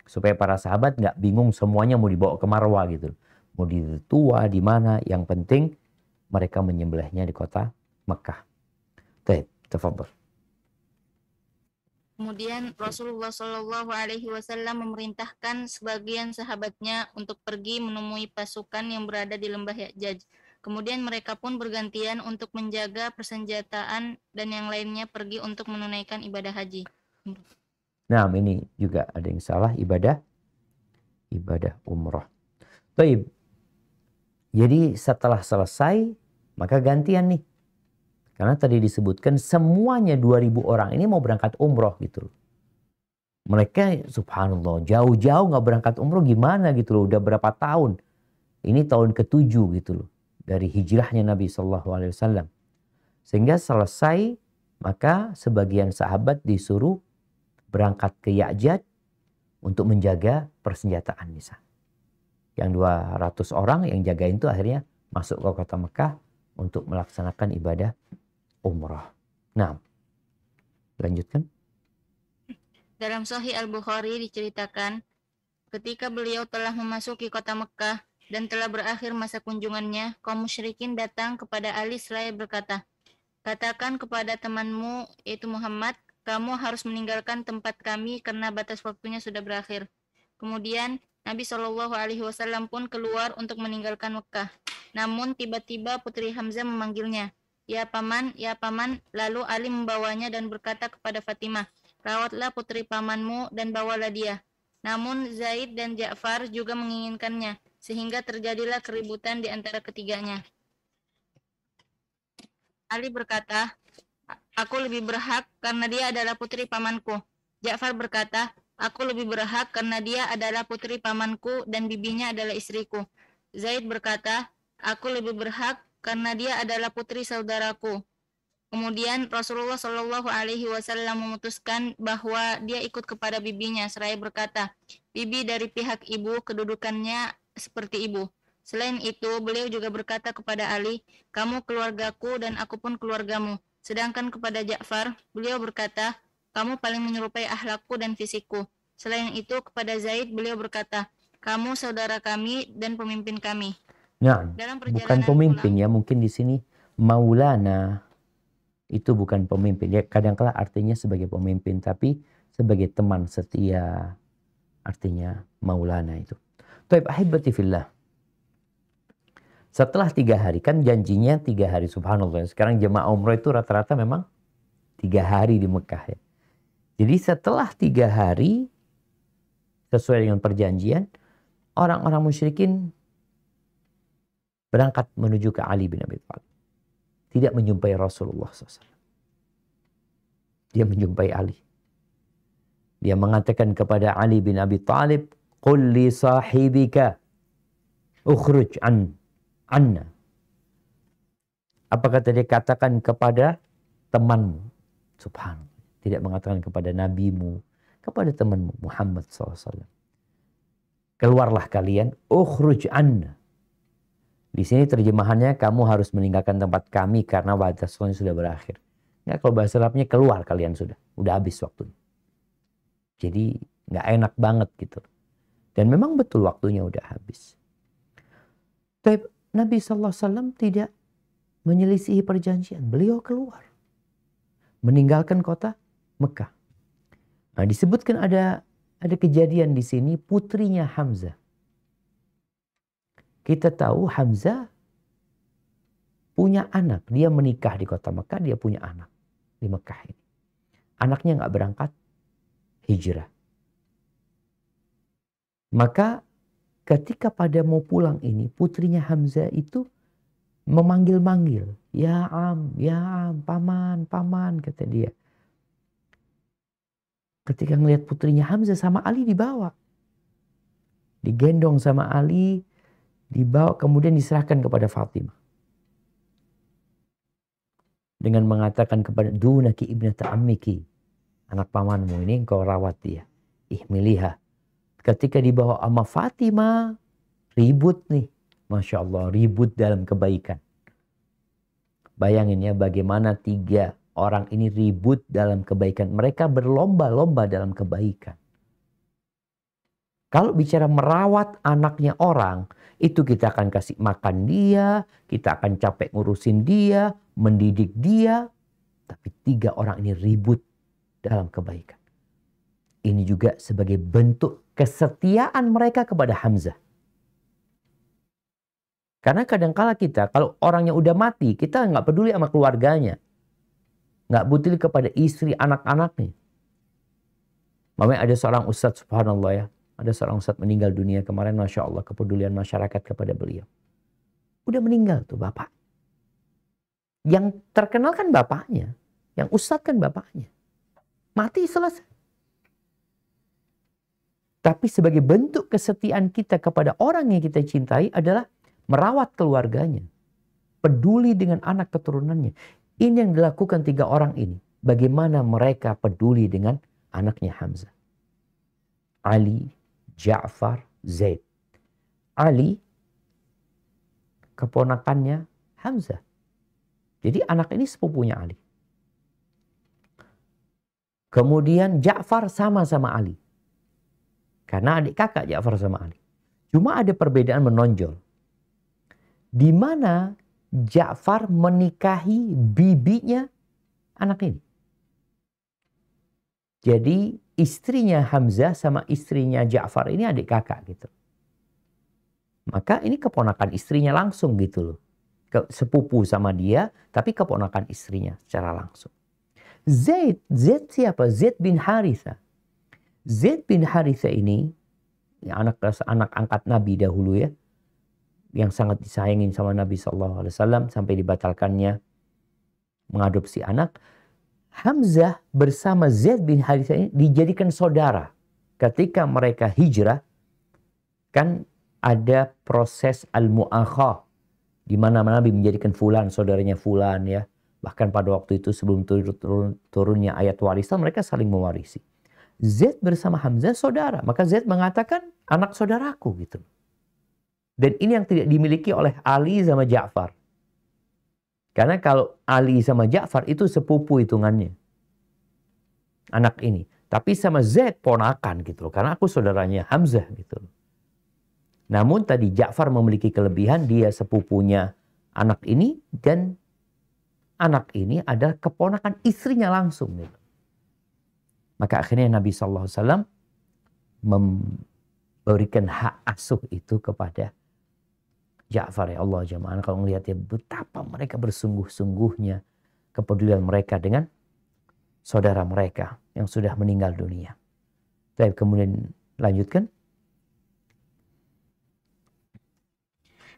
Supaya para sahabat nggak bingung semuanya mau dibawa ke Marwah gitu loh. Mau di Tua di mana, yang penting mereka menyembelihnya di kota Mekah. Baik, tafadhol. Kemudian Rasulullah Shallallahu Alaihi Wasallam memerintahkan sebagian sahabatnya untuk pergi menemui pasukan yang berada di lembah Ya'jaj. Kemudian mereka pun bergantian untuk menjaga persenjataan dan yang lainnya pergi untuk menunaikan ibadah haji. Nah, ini juga ada yang salah, ibadah umrah. Baik. Jadi setelah selesai maka gantian nih. Karena tadi disebutkan semuanya 2000 orang ini mau berangkat umroh gitu loh. Mereka subhanallah jauh-jauh nggak berangkat umroh gimana gitu loh. Udah berapa tahun. Ini tahun ke-7 gitu loh. Dari hijrahnya Nabi SAW. Sehingga selesai maka sebagian sahabat disuruh berangkat ke Ya'jaj untuk menjaga persenjataan di sana. Yang 200 orang yang jagain itu akhirnya masuk ke kota Mekah untuk melaksanakan ibadah umrah. Nah, lanjutkan. Dalam Sahih Al-Bukhari diceritakan, ketika beliau telah memasuki kota Mekah dan telah berakhir masa kunjungannya, kaum musyrikin datang kepada Ali seraya berkata, katakan kepada temanmu, yaitu Muhammad, kamu harus meninggalkan tempat kami karena batas waktunya sudah berakhir. Kemudian Nabi Shallallahu Alaihi Wasallam pun keluar untuk meninggalkan Mekah. Namun tiba-tiba Putri Hamzah memanggilnya, ya paman, ya paman. Lalu Ali membawanya dan berkata kepada Fatimah, rawatlah putri pamanmu dan bawalah dia. Namun Zaid dan Ja'far juga menginginkannya, sehingga terjadilah keributan di antara ketiganya. Ali berkata, aku lebih berhak karena dia adalah putri pamanku. Ja'far berkata, aku lebih berhak karena dia adalah putri pamanku dan bibinya adalah istriku. Zaid berkata, aku lebih berhak karena dia adalah putri saudaraku. Kemudian Rasulullah Shallallahu Alaihi Wasallam memutuskan bahwa dia ikut kepada bibinya seraya berkata, bibi dari pihak ibu kedudukannya seperti ibu. Selain itu, beliau juga berkata kepada Ali, kamu keluargaku dan aku pun keluargamu. Sedangkan kepada Ja'far, beliau berkata, kamu paling menyerupai akhlakku dan fisikku. Selain itu, kepada Zaid, beliau berkata, kamu saudara kami dan pemimpin kami. Nah, bukan pemimpin ya, mungkin di sini Maulana itu bukan pemimpin. Ya, kadang-kala artinya sebagai pemimpin, tapi sebagai teman setia, artinya Maulana itu. Taib ahibati fillah. Setelah 3 hari, kan janjinya 3 hari, subhanallah. Sekarang jemaah umrah itu rata-rata memang 3 hari di Mekah ya. Jadi setelah 3 hari, sesuai dengan perjanjian, orang-orang musyrikin berangkat menuju ke Ali bin Abi Thalib. Tidak menjumpai Rasulullah SAW. Dia menjumpai Ali. Dia mengatakan kepada Ali bin Abi Thalib, qul li sahibika ukhruj anna. Apa kata dia? Katakan kepada temanmu. Subhanallah. Tidak mengatakan kepada nabimu, kepada temanmu Muhammad SAW. keluarlah kalian, ukhruj anna. Di sini terjemahannya, kamu harus meninggalkan tempat kami karena waktunya sudah berakhir. Ya, kalau bahasa Arabnya keluar kalian udah habis waktunya. Jadi nggak enak banget gitu. Dan memang betul waktunya udah habis. Tapi Nabi SAW tidak menyelisihi perjanjian. Beliau keluar. Meninggalkan kota Mekah. Nah, disebutkan ada kejadian di sini, putrinya Hamzah. Kita tahu Hamzah punya anak. Dia menikah di kota Mekah, dia punya anak di Mekah ini. Anaknya nggak berangkat hijrah. Maka ketika pada mau pulang ini, putrinya Hamzah itu memanggil-manggil. Ya am, paman, paman, kata dia. Ketika ngelihat putrinya Hamzah sama Ali dibawa. Digendong sama Ali, dibawa kemudian diserahkan kepada Fatimah. Dengan mengatakan kepada Dunaki ibnata ammiki. Anak pamanmu ini engkau rawat dia. Ihmiliha. Ketika dibawa sama Fatimah, ribut nih. Masya Allah, ribut dalam kebaikan. Bayangin ya bagaimana 3 orang ini ribut dalam kebaikan. Mereka berlomba-lomba dalam kebaikan. Kalau bicara merawat anaknya orang, itu kita akan kasih makan dia, kita akan capek ngurusin dia, mendidik dia. Tapi 3 orang ini ribut dalam kebaikan. Ini juga sebagai bentuk kesetiaan mereka kepada Hamzah. Karena kadangkala kita, kalau orangnya udah mati, kita nggak peduli sama keluarganya. Nggak peduli kepada istri, anak-anaknya. Makanya ada seorang ustadz, subhanallah ya. Ada seorang ustadz meninggal dunia kemarin, Masya Allah, kepedulian masyarakat kepada beliau. Udah meninggal tuh bapak. Yang terkenal kan bapaknya. Yang ustadz kan bapaknya. Mati selesai. Tapi sebagai bentuk kesetiaan kita kepada orang yang kita cintai adalah merawat keluarganya. Peduli dengan anak keturunannya. Ini yang dilakukan 3 orang ini. Bagaimana mereka peduli dengan anaknya Hamzah. Ali, Ja'far, Zaid. Ali, keponakannya Hamzah. Jadi anak ini sepupunya Ali. Kemudian Ja'far sama-sama Ali. Karena adik kakak Ja'far sama Ali. Cuma ada perbedaan menonjol. Di mana Ja'far menikahi bibinya anak ini. Jadi istrinya Hamzah sama istrinya Ja'far ini adik kakak gitu. Maka ini keponakan istrinya langsung gitu loh. Sepupu sama dia, tapi keponakan istrinya secara langsung. Zaid siapa? Zaid bin Haritha. Zaid bin Haritha ini, ya anak angkat Nabi dahulu ya, yang sangat disayangin sama Nabi SAW sampai dibatalkannya mengadopsi anak. Hamzah bersama Zaid bin Haritha ini dijadikan saudara. Ketika mereka hijrah, kan ada proses al-mu'akhah, di mana Nabi menjadikan fulan, saudaranya fulan ya. Bahkan pada waktu itu sebelum turunnya ayat warisan, mereka saling mewarisi. Zaid bersama Hamzah saudara. Maka Zaid mengatakan anak saudaraku gitu. Dan ini yang tidak dimiliki oleh Ali sama Ja'far. Karena kalau Ali sama Ja'far itu sepupu hitungannya. Anak ini. Tapi sama Zaid ponakan gitu loh. Karena aku saudaranya Hamzah gitu loh. Namun tadi Ja'far memiliki kelebihan, dia sepupunya anak ini. Dan anak ini adalah keponakan istrinya langsung gitu. Maka akhirnya Nabi SAW memberikan hak asuh itu kepada Ja'far. Ya Allah jamaah, kalau melihat ya betapa mereka bersungguh-sungguhnya kepedulian mereka dengan saudara mereka yang sudah meninggal dunia. Baik, kemudian lanjutkan.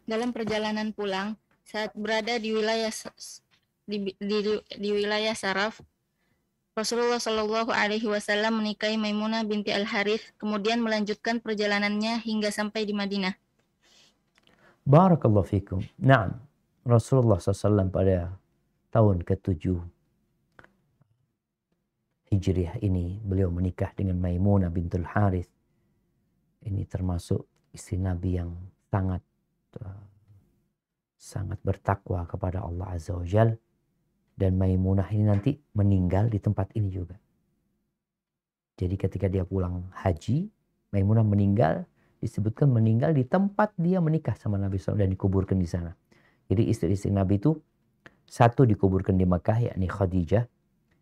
Dalam perjalanan pulang, saat berada di wilayah di wilayah Saraf, Rasulullah Shallallahu Alaihi Wasallam menikahi Maimunah binti Al Harith, kemudian melanjutkan perjalanannya hingga sampai di Madinah. Barakallahu fikum. Naam, Rasulullah SAW pada tahun ke-7 Hijriah ini beliau menikah dengan Maimunah bintul Harith. Ini termasuk istri Nabi yang sangat sangat bertakwa kepada Allah Azza wa Jal. Dan Maimunah ini nanti meninggal di tempat ini juga. Jadi ketika dia pulang haji, Maimunah meninggal, disebutkan meninggal di tempat dia menikah sama Nabi SAW dan dikuburkan di sana. Jadi istri-istri Nabi itu satu dikuburkan di Mekah, yakni Khadijah.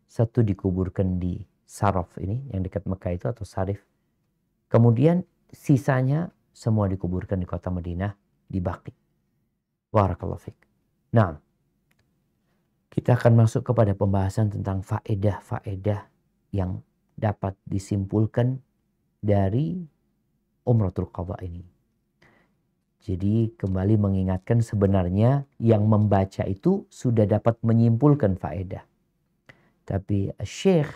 Satu dikuburkan di Saraf ini, yang dekat Mekah itu atau Sarif. Kemudian sisanya semua dikuburkan di kota Madinah, di Baqi. Barakallahu fiik. Nah, kita akan masuk kepada pembahasan tentang faedah-faedah yang dapat disimpulkan dari Umratul Qadha ini. Jadi kembali mengingatkan sebenarnya yang membaca itu sudah dapat menyimpulkan faedah. Tapi Syekh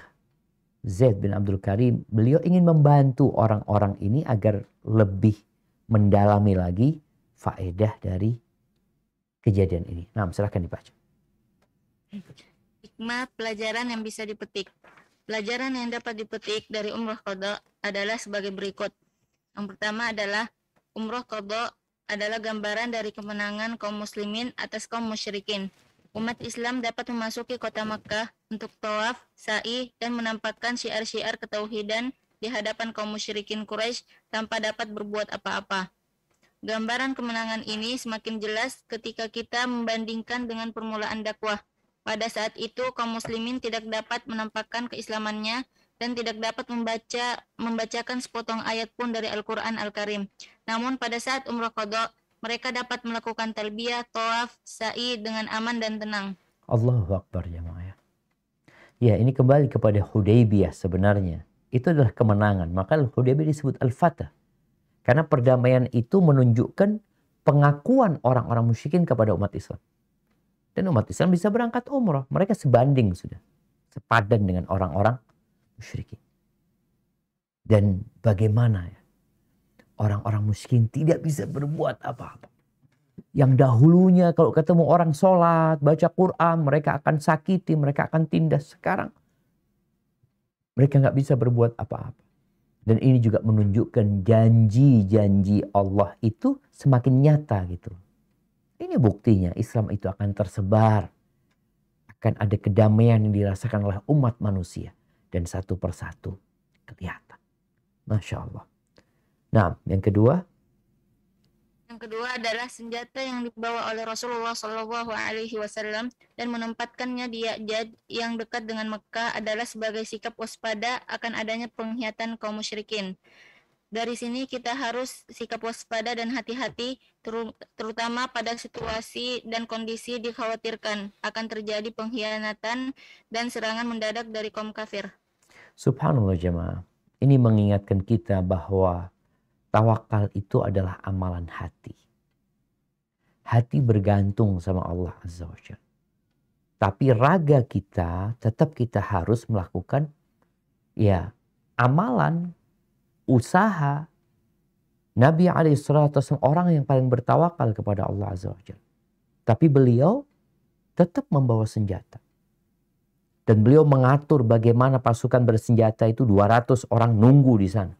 Zaid bin Abdul Karim, beliau ingin membantu orang-orang ini agar lebih mendalami lagi faedah dari kejadian ini. Nah, silahkan dibaca. Hikmah pelajaran yang bisa dipetik. Pelajaran yang dapat dipetik dari Umrah Qadha adalah sebagai berikut. Yang pertama adalah Umrah Qadha adalah gambaran dari kemenangan kaum muslimin atas kaum musyrikin. Umat Islam dapat memasuki kota Makkah untuk tawaf, sa'i, dan menampakkan syiar-syiar ketauhidan di hadapan kaum musyrikin Quraisy tanpa dapat berbuat apa-apa. Gambaran kemenangan ini semakin jelas ketika kita membandingkan dengan permulaan dakwah. Pada saat itu kaum muslimin tidak dapat menampakkan keislamannya dan tidak dapat membacakan sepotong ayat pun dari Al-Quran Al-Karim. Namun pada saat Umrah Qadha, mereka dapat melakukan talbiyah, tawaf, sa'i dengan aman dan tenang. Allahu Akbar jemaah. Ya, ini kembali kepada Hudaybiyah sebenarnya. Itu adalah kemenangan. Maka Hudaybiyah disebut Al-Fatah. Karena perdamaian itu menunjukkan pengakuan orang-orang musyrikin kepada umat Islam. Dan umat Islam bisa berangkat umrah. Mereka sebanding sudah. Sepadan dengan orang-orang musyrikin. Dan bagaimana ya? Orang-orang musyrikin tidak bisa berbuat apa-apa. Yang dahulunya kalau ketemu orang sholat, baca Quran, mereka akan sakiti, mereka akan tindas. Sekarang mereka nggak bisa berbuat apa-apa. Dan ini juga menunjukkan janji-janji Allah itu semakin nyata gitu. Ini buktinya Islam itu akan tersebar. Akan ada kedamaian yang dirasakan oleh umat manusia. Dan satu persatu kelihatan. Masya Allah. Nah, yang kedua. Yang kedua adalah senjata yang dibawa oleh Rasulullah SAW dan menempatkannya di Ya'jaj yang dekat dengan Mekah adalah sebagai sikap waspada akan adanya pengkhianatan kaum musyrikin. Dari sini kita harus sikap waspada dan hati-hati, terutama pada situasi dan kondisi dikhawatirkan akan terjadi pengkhianatan dan serangan mendadak dari kaum kafir. Subhanallah jemaah. Ini mengingatkan kita bahwa tawakal itu adalah amalan hati. Hati bergantung sama Allah Azza wa Jalla. Tapi raga kita tetap kita harus melakukan ya amalan, usaha. Nabi SAW orang yang paling bertawakal kepada Allah Azza wa Jalla. Tapi beliau tetap membawa senjata. Dan beliau mengatur bagaimana pasukan bersenjata itu 200 orang nunggu di sana.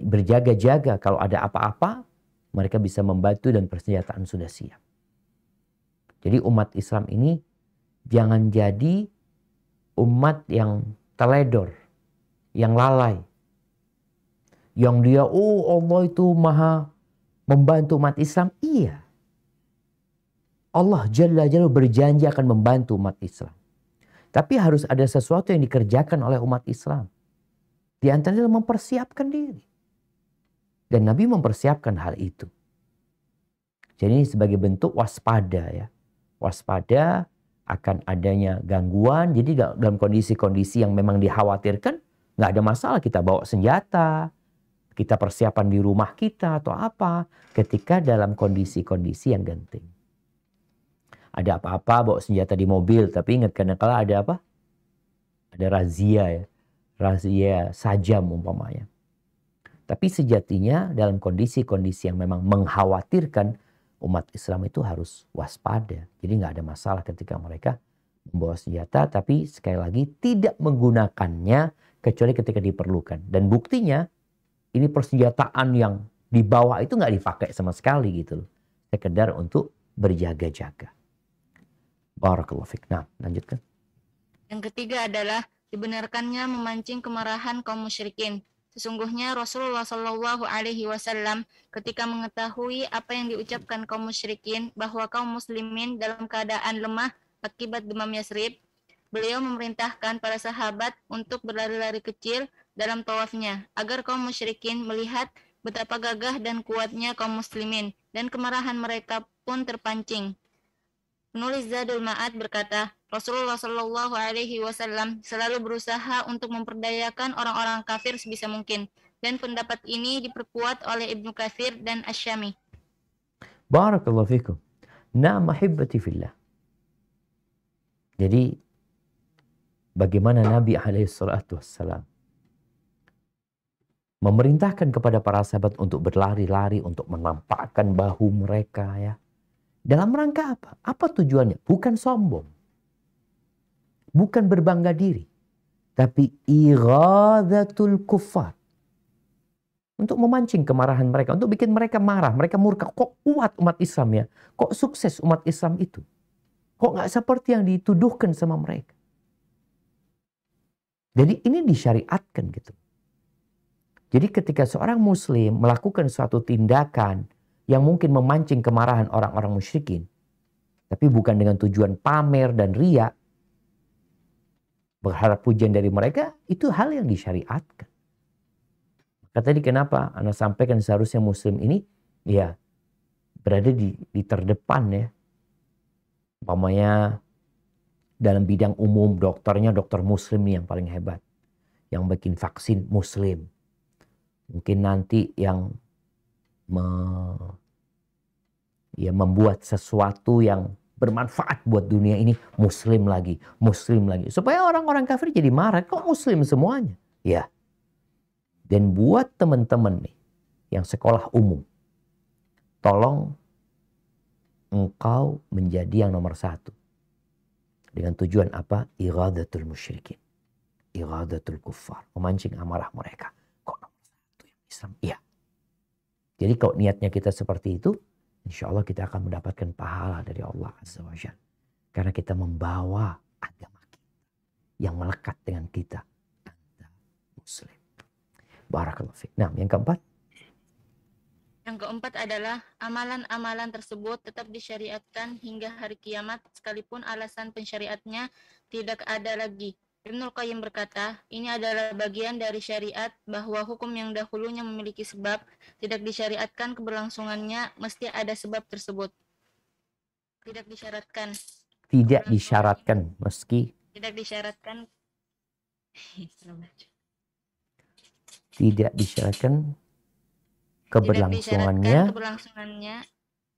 Berjaga-jaga kalau ada apa-apa mereka bisa membantu dan persenjataan sudah siap. Jadi umat Islam ini jangan jadi umat yang teledor, yang lalai. Yang dia, Allah itu maha membantu umat Islam. Iya. Allah Jalla Jalla berjanji akan membantu umat Islam. Tapi harus ada sesuatu yang dikerjakan oleh umat Islam. Di antaranya mempersiapkan diri. Dan Nabi mempersiapkan hal itu. Jadi ini sebagai bentuk waspada ya. Waspada akan adanya gangguan. Jadi dalam kondisi-kondisi yang memang dikhawatirkan, nggak ada masalah kita bawa senjata. Kita persiapan di rumah kita atau apa. Ketika dalam kondisi-kondisi yang genting. Ada apa-apa bawa senjata di mobil. Tapi ingat kadang-kala ada apa? Ada razia ya. Razia sajam umpamanya. Tapi sejatinya dalam kondisi-kondisi yang memang mengkhawatirkan, umat Islam itu harus waspada. Jadi nggak ada masalah ketika mereka membawa senjata. Tapi sekali lagi tidak menggunakannya kecuali ketika diperlukan. Dan buktinya Ini persenjataan yang di bawah itu nggak dipakai sama sekali gitu loh. Sekedar untuk berjaga-jaga. Barakallahu fiik. Nah, lanjutkan. Yang ketiga adalah dibenarkannya memancing kemarahan kaum musyrikin. Sesungguhnya Rasulullah Shallallahu Alaihi Wasallam ketika mengetahui apa yang diucapkan kaum musyrikin bahwa kaum muslimin dalam keadaan lemah akibat demam Yasrib, beliau memerintahkan para sahabat untuk berlari-lari kecil dalam tawafnya agar kaum musyrikin melihat betapa gagah dan kuatnya kaum muslimin dan kemarahan mereka pun terpancing. Penulis Zadul Ma'ad berkata, Rasulullah Shallallahu Alaihi Wasallam selalu berusaha untuk memperdayakan orang-orang kafir sebisa mungkin, dan pendapat ini diperkuat oleh Ibnu Katsir dan Asy-Syami. Barakallahu fikum. Na'am mahibbati fillah. Jadi bagaimana Nabi SAW memerintahkan kepada para sahabat untuk berlari-lari, untuk menampakkan bahu mereka ya. Dalam rangka apa? Apa tujuannya? Bukan sombong. Bukan berbangga diri. Tapi ighadhatul kuffar. Untuk memancing kemarahan mereka. Untuk bikin mereka marah. Mereka murka. Kok kuat umat Islam ya? Kok sukses umat Islam itu? Kok nggak seperti yang dituduhkan sama mereka? Jadi ini disyariatkan gitu. Jadi ketika seorang muslim melakukan suatu tindakan yang mungkin memancing kemarahan orang-orang musyrikin, tapi bukan dengan tujuan pamer dan riya, berharap pujian dari mereka, itu hal yang disyariatkan. Maka tadi kenapa Anda sampaikan seharusnya muslim ini ya berada di terdepan ya. Umpamanya dalam bidang umum dokternya dokter muslim nih yang paling hebat. Yang bikin vaksin muslim. Mungkin nanti yang membuat sesuatu yang bermanfaat buat dunia ini muslim lagi. Supaya orang-orang kafir jadi marah. Kok muslim semuanya? Ya. Dan buat teman-teman nih yang sekolah umum. Tolong engkau menjadi yang nomor satu. Dengan tujuan apa? Ighadatul musyrikin. Ighadatul kuffar. Memancing amarah mereka. Kok nomor satu yang Islam? Iya. Jadi kalau niatnya kita seperti itu, insya Allah kita akan mendapatkan pahala dari Allah Azza wa Jalla. Karena kita membawa agama kita yang melekat dengan kita. Anta muslim. Barakallahu fiik. Nah, yang keempat. Yang keempat adalah amalan-amalan tersebut tetap disyariatkan hingga hari kiamat sekalipun alasan pensyariatnya tidak ada lagi. Ibnul Qayyim berkata, ini adalah bagian dari syariat bahwa hukum yang dahulunya memiliki sebab, tidak disyariatkan keberlangsungannya, mesti ada sebab tersebut. Tidak disyaratkan. Tidak disyaratkan meski. Tidak disyaratkan. Tidak disyaratkan keberlangsungannya. Keberlangsungannya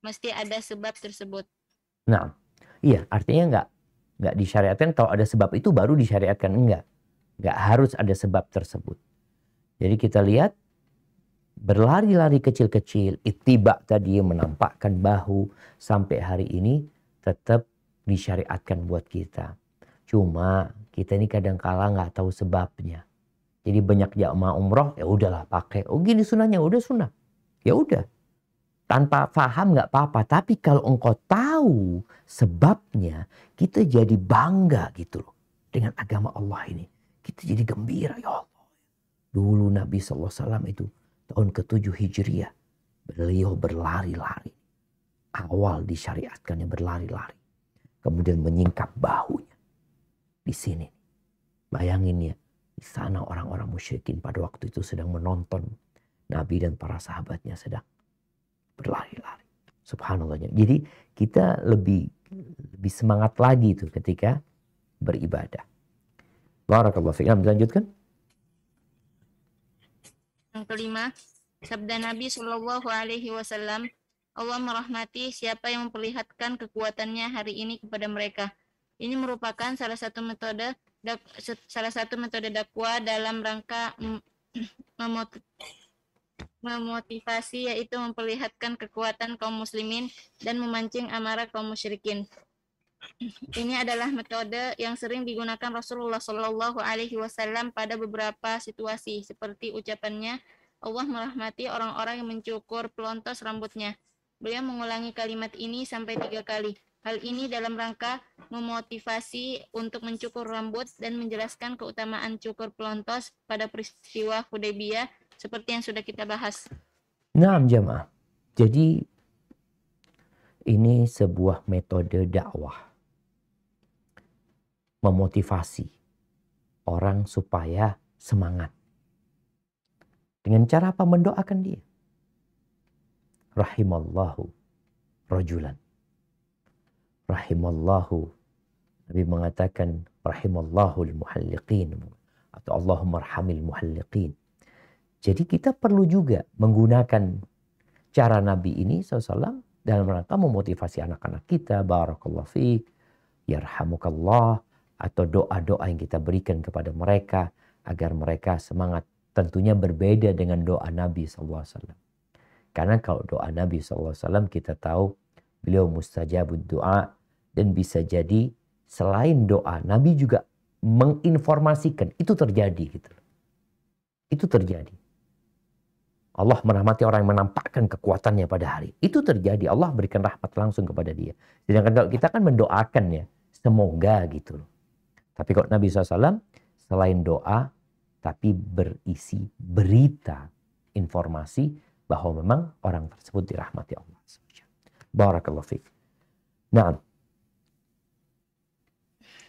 mesti ada sebab tersebut. Nah, iya artinya nggak disyariatkan kalau ada sebab itu baru disyariatkan. Enggak harus ada sebab tersebut. Jadi kita lihat berlari-lari kecil-kecil, ittiba tadi menampakkan bahu sampai hari ini tetap disyariatkan buat kita. Cuma kita ini kadang kala nggak tahu sebabnya. Jadi banyak jamaah umroh ya udahlah pakai. Oh gini sunahnya udah sunnah. Ya udah. Tanpa paham nggak apa-apa. Tapi kalau engkau tahu sebabnya, kita jadi bangga gitu loh. Dengan agama Allah ini. Kita jadi gembira. Ya Allah. Dulu Nabi SAW itu tahun ke-7 Hijriah. Beliau berlari-lari. Awal disyariatkannya berlari-lari. Kemudian menyingkap bahunya. Di sini. Bayangin ya. Di sana orang-orang musyrikin pada waktu itu sedang menonton. Nabi dan para sahabatnya sedang berlari-lari. Subhanallah. Jadi kita lebih semangat lagi itu ketika beribadah. Barakallahu fiik. Dilanjutkan. Yang kelima, sabda Nabi Shallallahu Alaihi Wasallam, Allah merahmati siapa yang memperlihatkan kekuatannya hari ini kepada mereka. Ini merupakan salah satu metode dakwah dalam rangka memotivasi, yaitu memperlihatkan kekuatan kaum muslimin dan memancing amarah kaum musyrikin. Ini adalah metode yang sering digunakan Rasulullah Shallallahu Alaihi Wasallam pada beberapa situasi, seperti ucapannya, Allah merahmati orang-orang yang mencukur pelontos rambutnya. Beliau mengulangi kalimat ini sampai 3 kali. Hal ini dalam rangka memotivasi untuk mencukur rambut dan menjelaskan keutamaan cukur pelontos pada peristiwa Hudaybiyah seperti yang sudah kita bahas. Nah, jemaah. Jadi ini sebuah metode dakwah. Memotivasi orang supaya semangat. Dengan cara apa? Mendoakan dia. Rahimallahu rajulan. Rahimallahu. Nabi mengatakan rahimallahu al-muhalliqin. Atau Allahumma arhamil muhalliqin. Jadi kita perlu juga menggunakan cara Nabi ini SAW dalam rangka memotivasi anak-anak kita. Barakallahu fiik. Yarhamukallah. Atau doa-doa yang kita berikan kepada mereka agar mereka semangat. Tentunya berbeda dengan doa Nabi SAW. Karena kalau doa Nabi SAW kita tahu beliau mustajabud doa. Dan bisa jadi selain doa Nabi juga menginformasikan. Itu terjadi gitu. Itu terjadi. Allah merahmati orang yang menampakkan kekuatannya pada hari. Itu terjadi. Allah berikan rahmat langsung kepada dia. Sedangkan kalau kita kan mendoakan ya. Semoga gitu loh. Tapi kalau Nabi SAW selain doa, tapi berisi berita, informasi bahwa memang orang tersebut dirahmati Allah. Barakallahu fiik. Nah,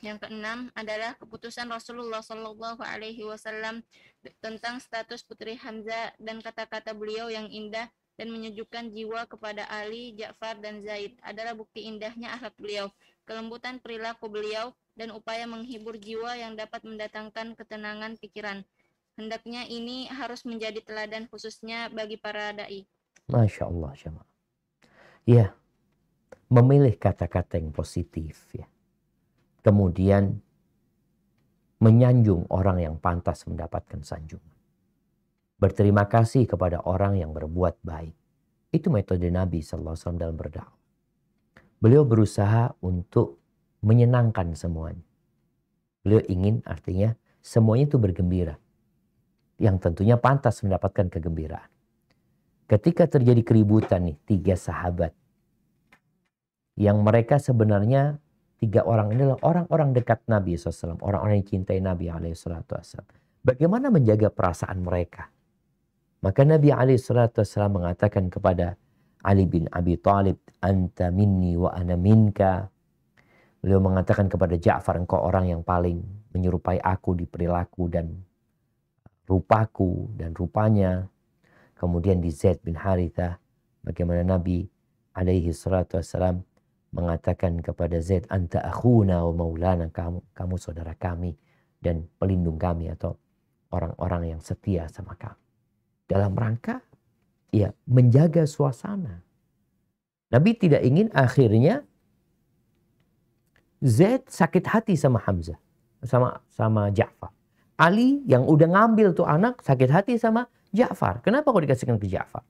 yang keenam adalah keputusan Rasulullah Shallallahu Alaihi Wasallam tentang status Putri Hamzah dan kata-kata beliau yang indah dan menyejukkan jiwa kepada Ali, Ja'far, dan Zaid adalah bukti indahnya akhlak beliau, kelembutan perilaku beliau, dan upaya menghibur jiwa yang dapat mendatangkan ketenangan pikiran. Hendaknya ini harus menjadi teladan khususnya bagi para da'i. Masya Allah, jemaah. Ya, memilih kata-kata yang positif ya. Kemudian menyanjung orang yang pantas mendapatkan sanjungan. Berterima kasih kepada orang yang berbuat baik. Itu metode Nabi SAW dalam berdakwah. Beliau berusaha untuk menyenangkan semuanya. Beliau ingin artinya semuanya itu bergembira. Yang tentunya pantas mendapatkan kegembiraan. Ketika terjadi keributan nih, 3 sahabat. Yang mereka sebenarnya 3 orang ini adalah orang-orang dekat Nabi SAW. Orang-orang yang cintai Nabi SAW. Bagaimana menjaga perasaan mereka? Maka Nabi SAW mengatakan kepada Ali bin Abi Thalib, Anta minni wa ana minka. Beliau mengatakan kepada Ja'far, engkau orang yang paling menyerupai aku di perilaku dan rupaku dan rupanya. Kemudian di Zaid bin Harithah, bagaimana Nabi SAW mengatakan kepada Zaid, Anta akhuna wa maulana, kamu saudara kami dan pelindung kami atau orang-orang yang setia sama kami. Dalam rangka ya menjaga suasana. Nabi tidak ingin akhirnya Zaid sakit hati sama Hamzah, sama Ja'far. Ali yang udah ngambil tuh anak sakit hati sama Ja'far. Kenapa kok dikasihkan ke Ja'far?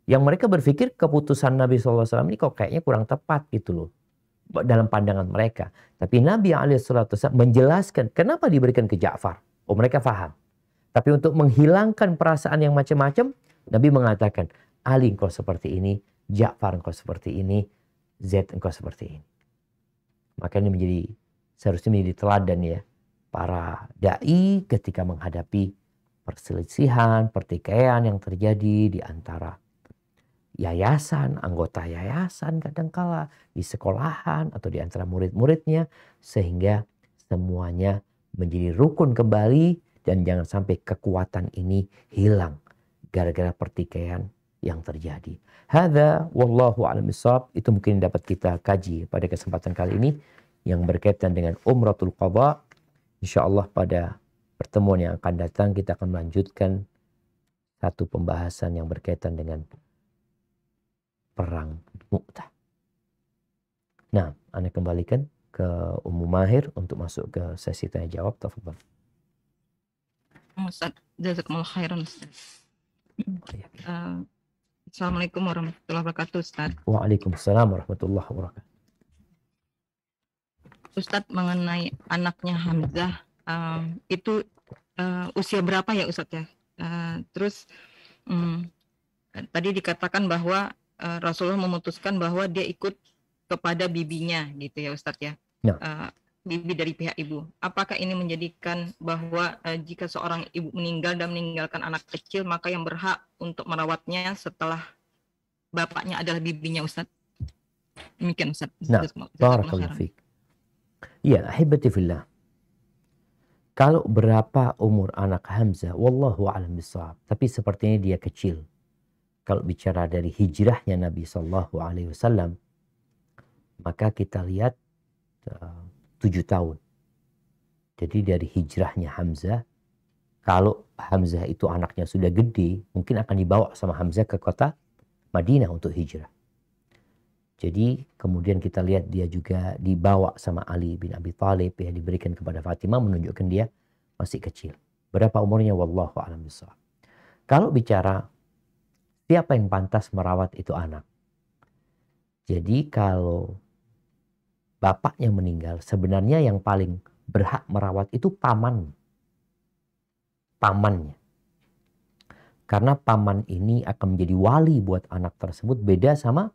Yang mereka berpikir keputusan Nabi SAW ini kok kayaknya kurang tepat gitu loh. Dalam pandangan mereka. Tapi Nabi SAW menjelaskan kenapa diberikan ke Ja'far. Oh, mereka faham. Tapi untuk menghilangkan perasaan yang macam-macam, Nabi mengatakan, Ali engkau seperti ini, Ja'far engkau seperti ini, Zaid engkau seperti ini. Maka ini seharusnya menjadi teladan ya. Para da'i ketika menghadapi perselisihan, pertikaian yang terjadi di antara yayasan, anggota yayasan kadangkala di sekolahan atau di antara murid-muridnya, sehingga semuanya menjadi rukun kembali dan jangan sampai kekuatan ini hilang gara-gara pertikaian yang terjadi. Hadza wallahu a'lam bishawab. Itu mungkin dapat kita kaji pada kesempatan kali ini yang berkaitan dengan Umratul Qadha. Insyaallah pada pertemuan yang akan datang kita akan melanjutkan satu pembahasan yang berkaitan dengan perang Mu'tah. Nah, Anda kembalikan ke Ummu Mahir untuk masuk ke sesi tanya jawab. Tafadhal. Ustaz, jazakumullah khairan Ustaz. Assalamualaikum warahmatullahi wabarakatuh Ustaz. Waalaikumsalam warahmatullahi wabarakatuh. Ustaz, mengenai anaknya Hamzah, itu usia berapa ya Ustaz ya? Terus tadi dikatakan bahwa Rasulullah memutuskan bahwa dia ikut kepada bibinya gitu ya Ustadz ya. Ya. Bibi dari pihak ibu. Apakah ini menjadikan bahwa jika seorang ibu meninggal dan meninggalkan anak kecil, maka yang berhak untuk merawatnya setelah bapaknya adalah bibinya Ustadz? Demikian Ustadz. Nah, barakallahu fiik. Ya, ahibati fillah. Kalau berapa umur anak Hamzah, wallahu a'lam bishawab. Tapi sepertinya dia kecil. Kalau bicara dari hijrahnya Nabi Sallallahu Alaihi Wasallam, maka kita lihat 7 tahun. Jadi dari hijrahnya Hamzah, kalau Hamzah itu anaknya sudah gede, mungkin akan dibawa sama Hamzah ke kota Madinah untuk hijrah. Jadi kemudian kita lihat dia juga dibawa sama Ali bin Abi Thalib, ya, diberikan kepada Fatimah, menunjukkan dia masih kecil. Berapa umurnya? Wallahu a'lam bishawab. Kalau bicara siapa yang pantas merawat itu anak. Jadi kalau bapaknya meninggal, sebenarnya yang paling berhak merawat itu pamannya. Karena paman ini akan menjadi wali buat anak tersebut, beda sama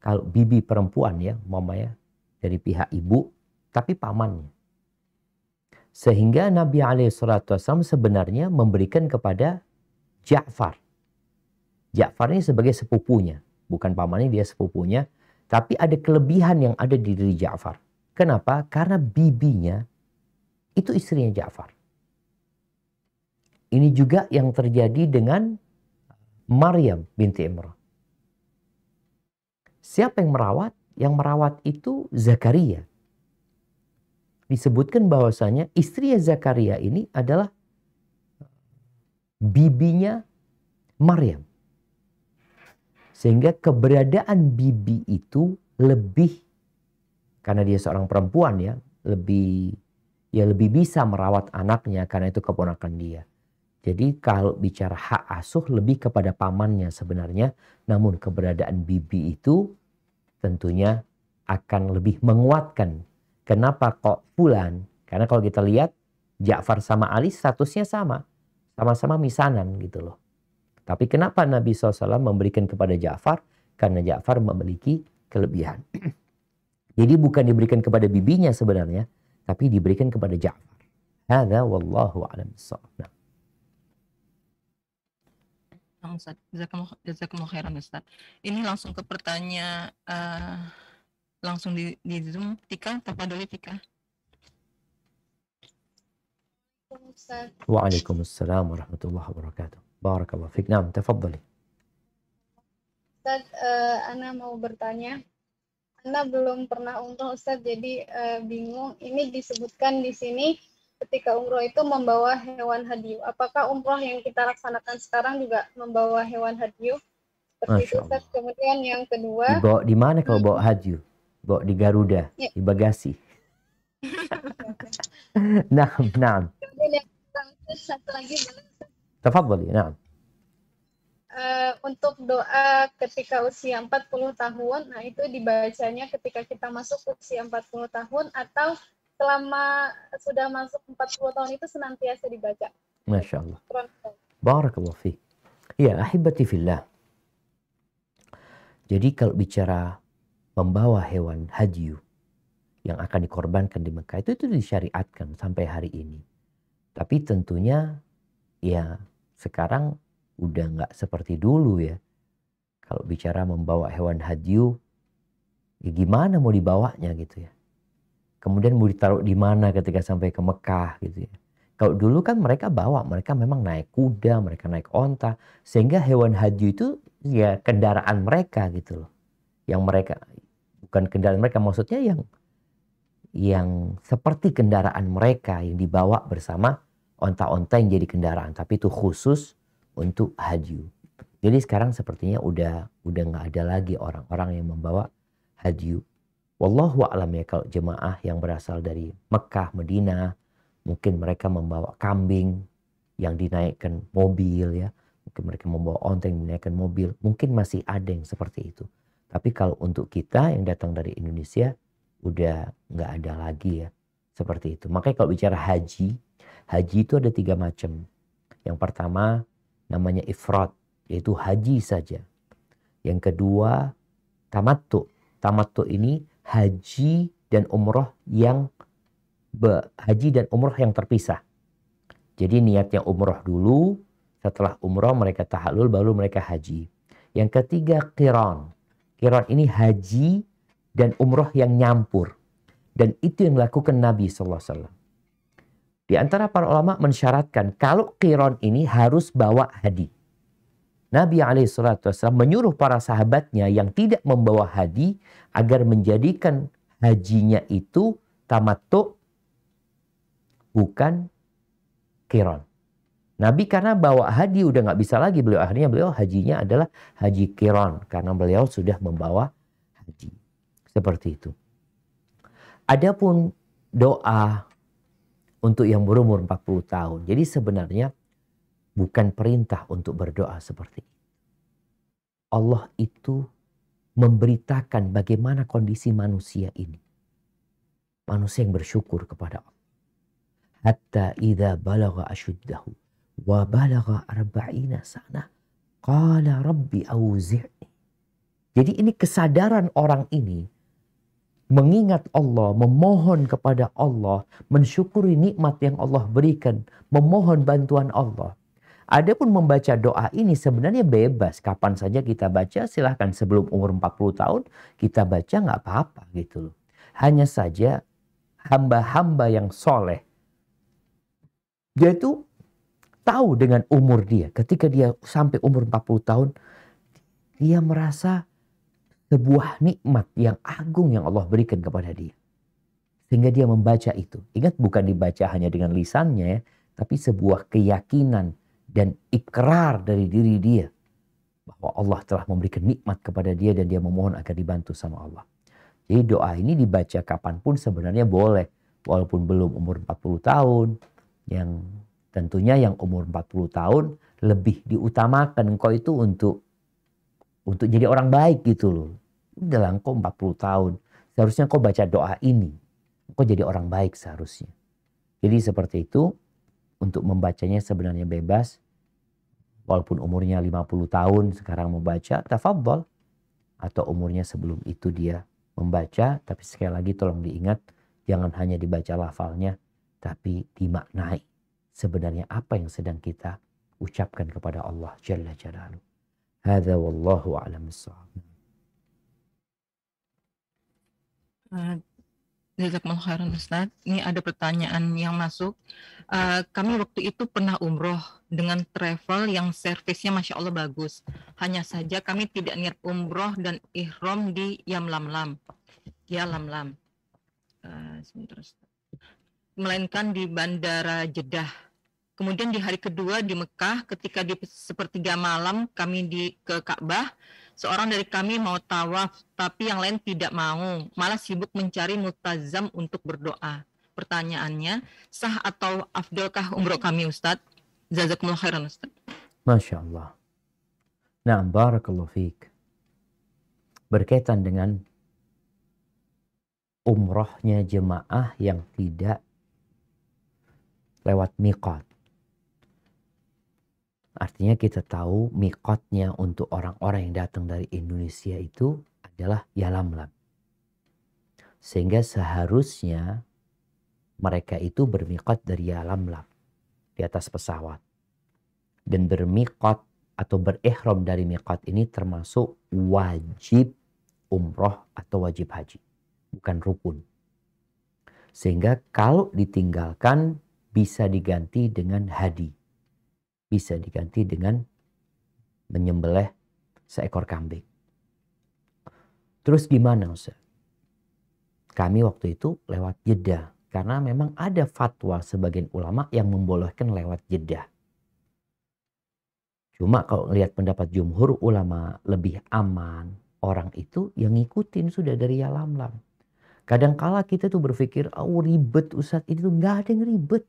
kalau bibi perempuan ya, mama ya, dari pihak ibu, tapi pamannya. Sehingga Nabi SAW sebenarnya memberikan kepada Ja'far. Ja'far ini sebagai sepupunya, bukan pamannya, dia sepupunya. Tapi ada kelebihan yang ada di diri Ja'far. Kenapa? Karena bibinya itu istrinya Ja'far. Ini juga yang terjadi dengan Maryam binti Imran. Siapa yang merawat? Yang merawat itu Zakaria. Disebutkan bahwasanya istrinya Zakaria ini adalah bibinya Maryam. Sehingga keberadaan bibi itu lebih, karena dia seorang perempuan ya, lebih bisa merawat anaknya karena itu keponakan dia. Jadi kalau bicara hak asuh lebih kepada pamannya sebenarnya, namun keberadaan bibi itu tentunya akan lebih menguatkan. Kenapa kok fulan? Karena kalau kita lihat Ja'far sama Ali statusnya sama-sama misanan gitu loh. Tapi kenapa Nabi SAW memberikan kepada Ja'far? Karena Ja'far memiliki kelebihan. Jadi bukan diberikan kepada bibinya sebenarnya, tapi diberikan kepada Ja'far. Hadza wallahu a'lam bishawab. Ustaz, jazakumullah khairan Ustaz. Ini langsung ke pertanyaan langsung di Zoom. Tika, tafadholi Tika. Waalaikumsalam warahmatullahi wabarakatuh. Barakallahu fiik. Naam, tafadhali. Ustaz, Ana mau bertanya. Ana belum pernah umroh Ustaz, jadi bingung. Ini disebutkan di sini ketika umroh itu membawa hewan hadyu. Apakah umroh yang kita laksanakan sekarang juga membawa hewan hadyu? Seperti itu Ustaz. Kemudian yang kedua. Dibawa di mana kalau bawa hadyu? Bawa di Garuda, ya, di bagasi. Naam. Kemudian yang satu lagi. Tafadhali, naam. Untuk doa ketika usia 40 tahun, nah itu dibacanya ketika kita masuk usia 40 tahun atau selama sudah masuk 40 tahun itu senantiasa dibaca. Masya Allah. Barakallahu fiik. Ya, ahibati fillah. Jadi kalau bicara membawa hewan hadyu yang akan dikorbankan di Mekah itu disyariatkan sampai hari ini. Tapi tentunya ya sekarang udah nggak seperti dulu ya. Kalau bicara membawa hewan hadyu, ya gimana mau dibawanya gitu ya. Kemudian mau ditaruh di mana ketika sampai ke Mekah gitu ya. Kalau dulu kan mereka bawa, mereka memang naik kuda, mereka naik onta. Sehingga hewan hadyu itu ya kendaraan mereka gitu loh. Yang mereka, bukan kendaraan mereka, maksudnya yang seperti kendaraan mereka yang dibawa bersama onta-onta yang jadi kendaraan. Tapi itu khusus untuk hadyu. Jadi sekarang sepertinya udah nggak ada lagi orang-orang yang membawa hadyu. Wallahu a'lam ya, kalau jemaah yang berasal dari Mekah, Madinah, mungkin mereka membawa kambing yang dinaikkan mobil ya. Mungkin mereka membawa onta yang dinaikkan mobil. Mungkin masih ada yang seperti itu. Tapi kalau untuk kita yang datang dari Indonesia, udah nggak ada lagi ya. Seperti itu. Makanya kalau bicara haji itu ada 3 macam. Yang pertama, namanya ifrad, yaitu haji saja. Yang kedua, tamattu. Tamattu ini haji dan umroh yang terpisah. Jadi niatnya umroh dulu, setelah umroh mereka tahallul, baru mereka haji. Yang ketiga, qiran. Qiran ini haji dan umroh yang nyampur. Dan itu yang dilakukan Nabi SAW. Di antara para ulama mensyaratkan kalau qiran ini harus bawa hadi. Nabi SAW menyuruh para sahabatnya yang tidak membawa hadi agar menjadikan hajinya itu tamattu, bukan qiran. Nabi karena bawa hadi udah nggak bisa lagi, akhirnya beliau hajinya adalah haji qiran karena beliau sudah membawa haji. Seperti itu. Adapun doa untuk yang berumur 40 tahun. Jadi sebenarnya bukan perintah untuk berdoa seperti itu. Allah itu memberitakan bagaimana kondisi manusia ini. Manusia yang bersyukur kepada Allah. Hatta idza balagha ashuddahu wa balagha 40 sana qala rabbi auzi'ni. Jadi ini kesadaran orang ini mengingat Allah, memohon kepada Allah, mensyukuri nikmat yang Allah berikan, memohon bantuan Allah. Adapun membaca doa ini sebenarnya bebas. Kapan saja kita baca, silahkan sebelum umur 40 tahun kita baca, nggak apa-apa gitu loh. Hanya saja hamba-hamba yang soleh, dia itu tahu dengan umur dia. Ketika dia sampai umur 40 tahun, dia merasa sebuah nikmat yang agung yang Allah berikan kepada dia. Sehingga dia membaca itu. Ingat, bukan dibaca hanya dengan lisannya ya, tapi sebuah keyakinan dan ikrar dari diri dia bahwa Allah telah memberikan nikmat kepada dia dan dia memohon agar dibantu sama Allah. Jadi doa ini dibaca kapanpun sebenarnya boleh, walaupun belum umur 40 tahun. Yang tentunya yang umur 40 tahun lebih diutamakan engkau itu untuk jadi orang baik gitu loh. Udah engkau 40 tahun, seharusnya engkau baca doa ini. Engkau jadi orang baik seharusnya. Jadi seperti itu, untuk membacanya sebenarnya bebas. Walaupun umurnya 50 tahun sekarang membaca, tafadhol. Atau umurnya sebelum itu dia membaca. Tapi sekali lagi tolong diingat, jangan hanya dibaca lafalnya, tapi dimaknai. Sebenarnya apa yang sedang kita ucapkan kepada Allah Jalla Jalaluh. Hadza wallahu a'lam bissawab. Jazakumullah khairan Ustaz. Ini ada pertanyaan yang masuk. Kami waktu itu pernah umroh dengan travel yang servisnya Masya Allah bagus. Hanya saja kami tidak niat umroh dan ihram di Yalamlam. Sebentar, Ustaz. Melainkan di Bandara Jeddah. Kemudian di hari kedua di Mekah, ketika di sepertiga malam kami ke Ka'bah, seorang dari kami mau tawaf, tapi yang lain tidak mau, malah sibuk mencari multazam untuk berdoa. Pertanyaannya, sah atau afdalkah umroh kami Ustadz? Jazakumullah khairan Ustadz. Masya Allah. Nah, barakallahu fiik. Berkaitan dengan umrohnya jemaah yang tidak lewat miqat. Artinya kita tahu miqatnya untuk orang-orang yang datang dari Indonesia itu adalah Yalamlam. Sehingga seharusnya mereka itu bermiqat dari Yalamlam di atas pesawat. Dan bermiqat atau berihram dari miqat ini termasuk wajib umroh atau wajib haji. Bukan rukun. Sehingga kalau ditinggalkan bisa diganti dengan hadi. Bisa diganti dengan menyembelih seekor kambing. Terus gimana Ustaz? Kami waktu itu lewat Jeddah. Karena memang ada fatwa sebagian ulama yang membolehkan lewat Jeddah. Cuma kalau lihat pendapat jumhur ulama lebih aman. Orang itu yang ngikutin sudah dari Yalamlam. Kadangkala kita tuh berpikir, ribet Ustaz, itu nggak ada yang ribet.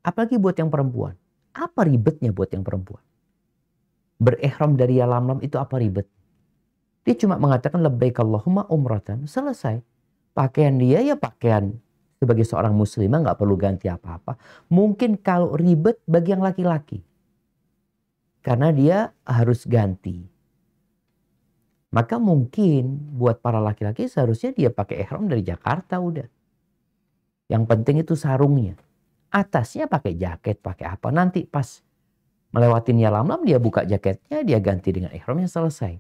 Apalagi buat yang perempuan. Apa ribetnya buat yang perempuan? Berihram dari Yalamlam itu apa ribet? Dia cuma mengatakan labbaik Allahumma umratan, selesai. Pakaian dia ya pakaian sebagai seorang muslimah, nggak perlu ganti apa-apa. Mungkin kalau ribet bagi yang laki-laki. karena dia harus ganti. Maka mungkin buat para laki-laki seharusnya dia pakai ihram dari Jakarta udah. Yang penting itu sarungnya. Atasnya pakai jaket, pakai apa. Nanti pas melewatin Yalamlam dia buka jaketnya, dia ganti dengan ihramnya, selesai.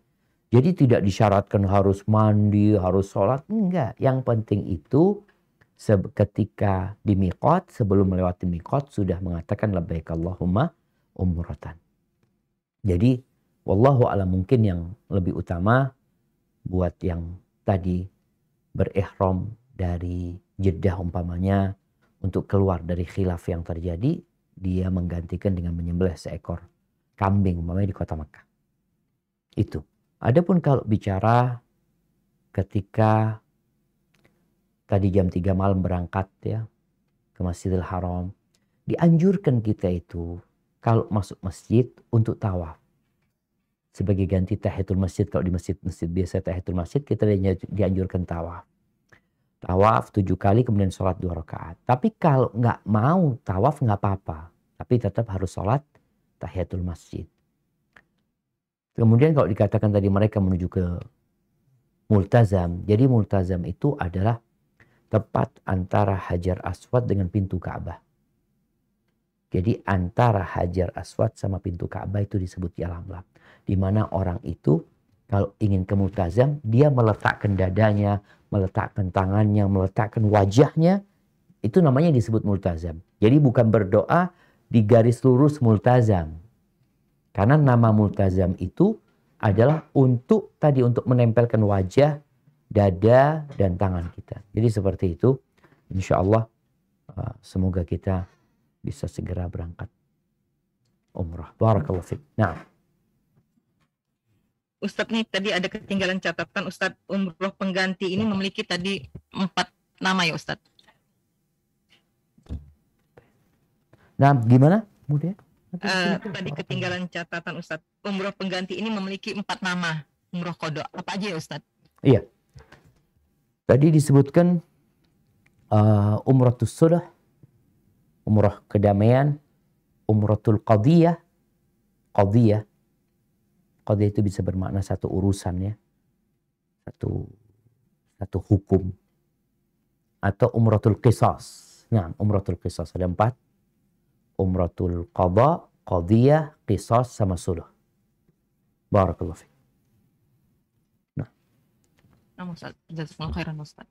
Jadi tidak disyaratkan harus mandi, harus sholat. Enggak. Yang penting itu ketika di miqat, sebelum melewati miqat sudah mengatakan labbaik Allahumma umratan. Jadi wallahu a'lam, mungkin yang lebih utama buat yang tadi berihram dari Jeddah umpamanya untuk keluar dari khilaf yang terjadi, dia menggantikan dengan menyembelih seekor kambing umpamanya di kota Makkah. Itu. Adapun kalau bicara ketika tadi jam 3 malam berangkat ya ke Masjidil Haram, dianjurkan kita itu kalau masuk masjid untuk tawaf. Sebagai ganti tahiyatul masjid, kalau di masjid-masjid biasa tahiyatul masjid kita dianjurkan tawaf. Tawaf 7 kali kemudian sholat 2 rakaat. Tapi kalau nggak mau tawaf nggak apa-apa. Tapi tetap harus sholat tahiyatul masjid. Kemudian kalau dikatakan tadi mereka menuju ke Multazam. Jadi Multazam itu adalah tepat antara Hajar Aswad dengan pintu Ka'bah. Jadi antara Hajar Aswad sama pintu Ka'bah itu disebut Yalamlam. Di mana orang itu kalau ingin ke Multazam, dia meletakkan dadanya, meletakkan tangannya, meletakkan wajahnya. Itu namanya disebut Multazam. Jadi bukan berdoa di garis lurus Multazam. Karena nama Multazam itu adalah untuk menempelkan wajah, dada, dan tangan kita. Jadi seperti itu. Insya Allah semoga kita bisa segera berangkat umrah. Barakallahu fiik. Nah, Ustadz nih tadi ada ketinggalan catatan Ustadz, umroh pengganti ini memiliki tadi 4 nama ya Ustadz. Nah gimana? Kemudian? Tadi ketinggalan catatan Ustadz, umroh pengganti ini memiliki 4 nama umroh qada. Apa aja ya Ustadz? Iya. Tadi disebutkan umratus sulh, umrah kedamaian, umratul qadiyah. Qadiyah itu bisa bermakna satu urusan ya. Satu hukum. Atau umratul qisas. Nah, umratul qisas ada 4. Umratul qada, qadiyah, qisas sama sulh. Barakallahu fiik. Nah, Ustaz, jazakumullah khairan Ustaz.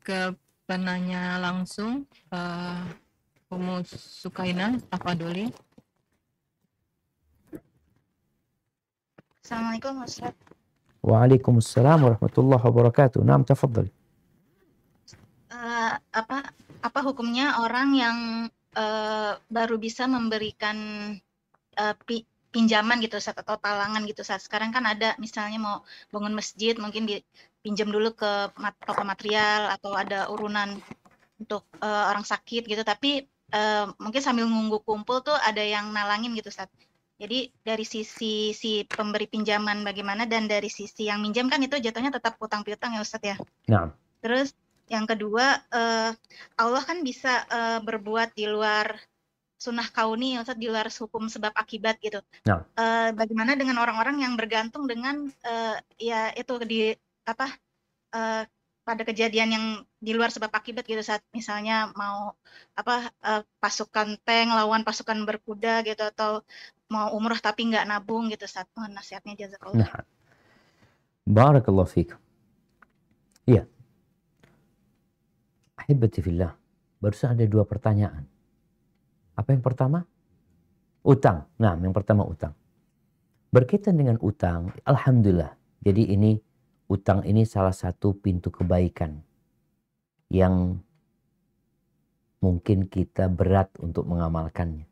Ke penanya langsung, Umu Sukaina, tafadholi. Assalamualaikum Ustaz. Waalaikumsalam warahmatullahi wabarakatuh. Naam, tafadhal. Apa hukumnya orang yang baru bisa memberikan pinjaman gitu Ustaz, atau talangan gitu Ustaz. Sekarang kan ada misalnya mau bangun masjid mungkin dipinjam dulu ke toko material atau ada urunan untuk orang sakit gitu, tapi mungkin sambil nunggu kumpul tuh ada yang nalangin gitu Ustaz. Jadi dari sisi si pemberi pinjaman bagaimana, dan dari sisi yang minjam kan itu jatuhnya tetap utang piutang ya Ustaz ya. Nah. Terus yang kedua, Allah kan bisa berbuat di luar sunnah kauni Ustaz, di luar hukum sebab akibat gitu. Nah. Bagaimana dengan orang-orang yang bergantung dengan ya itu pada kejadian yang di luar sebab akibat gitu, saat misalnya mau pasukan tank lawan pasukan berkuda gitu, atau mau umroh tapi nggak nabung gitu, saat mohon nasihatnya jazakallah. Nah. Barakallahu fiik. Iya. Ahibati fillah. Barusan ada 2 pertanyaan. Apa yang pertama? Utang. Nah, yang pertama utang. Berkaitan dengan utang, alhamdulillah. Jadi ini utang ini salah satu pintu kebaikan yang mungkin kita berat untuk mengamalkannya.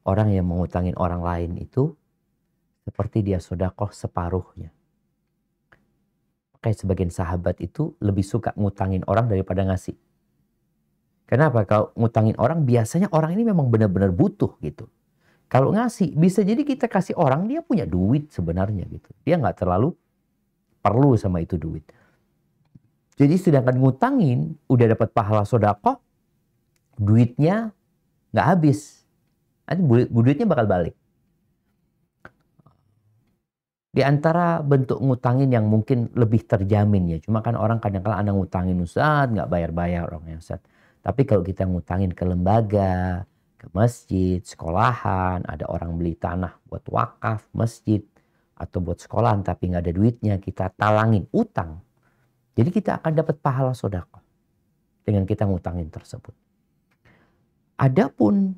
Orang yang mengutangin orang lain itu seperti dia sedekah separuhnya. Kayak sebagian sahabat itu lebih suka ngutangin orang daripada ngasih. Kenapa? Kalau ngutangin orang biasanya orang ini memang benar-benar butuh gitu. Kalau ngasih bisa jadi kita kasih orang dia punya duit sebenarnya gitu. Dia nggak terlalu perlu sama itu duit. Jadi sedangkan ngutangin udah dapat pahala sedekah, duitnya nggak habis. Nanti duitnya bakal balik. Di antara bentuk ngutangin yang mungkin lebih terjamin ya. Cuma kan orang kadang-kala Anda ngutangin Ustaz, nggak bayar-bayar orang yang Ustaz. Tapi kalau kita ngutangin ke lembaga, ke masjid, sekolahan, ada orang beli tanah buat wakaf, masjid, atau buat sekolahan tapi nggak ada duitnya, kita talangin, utang. Jadi kita akan dapat pahala sedekah dengan kita ngutangin tersebut. Adapun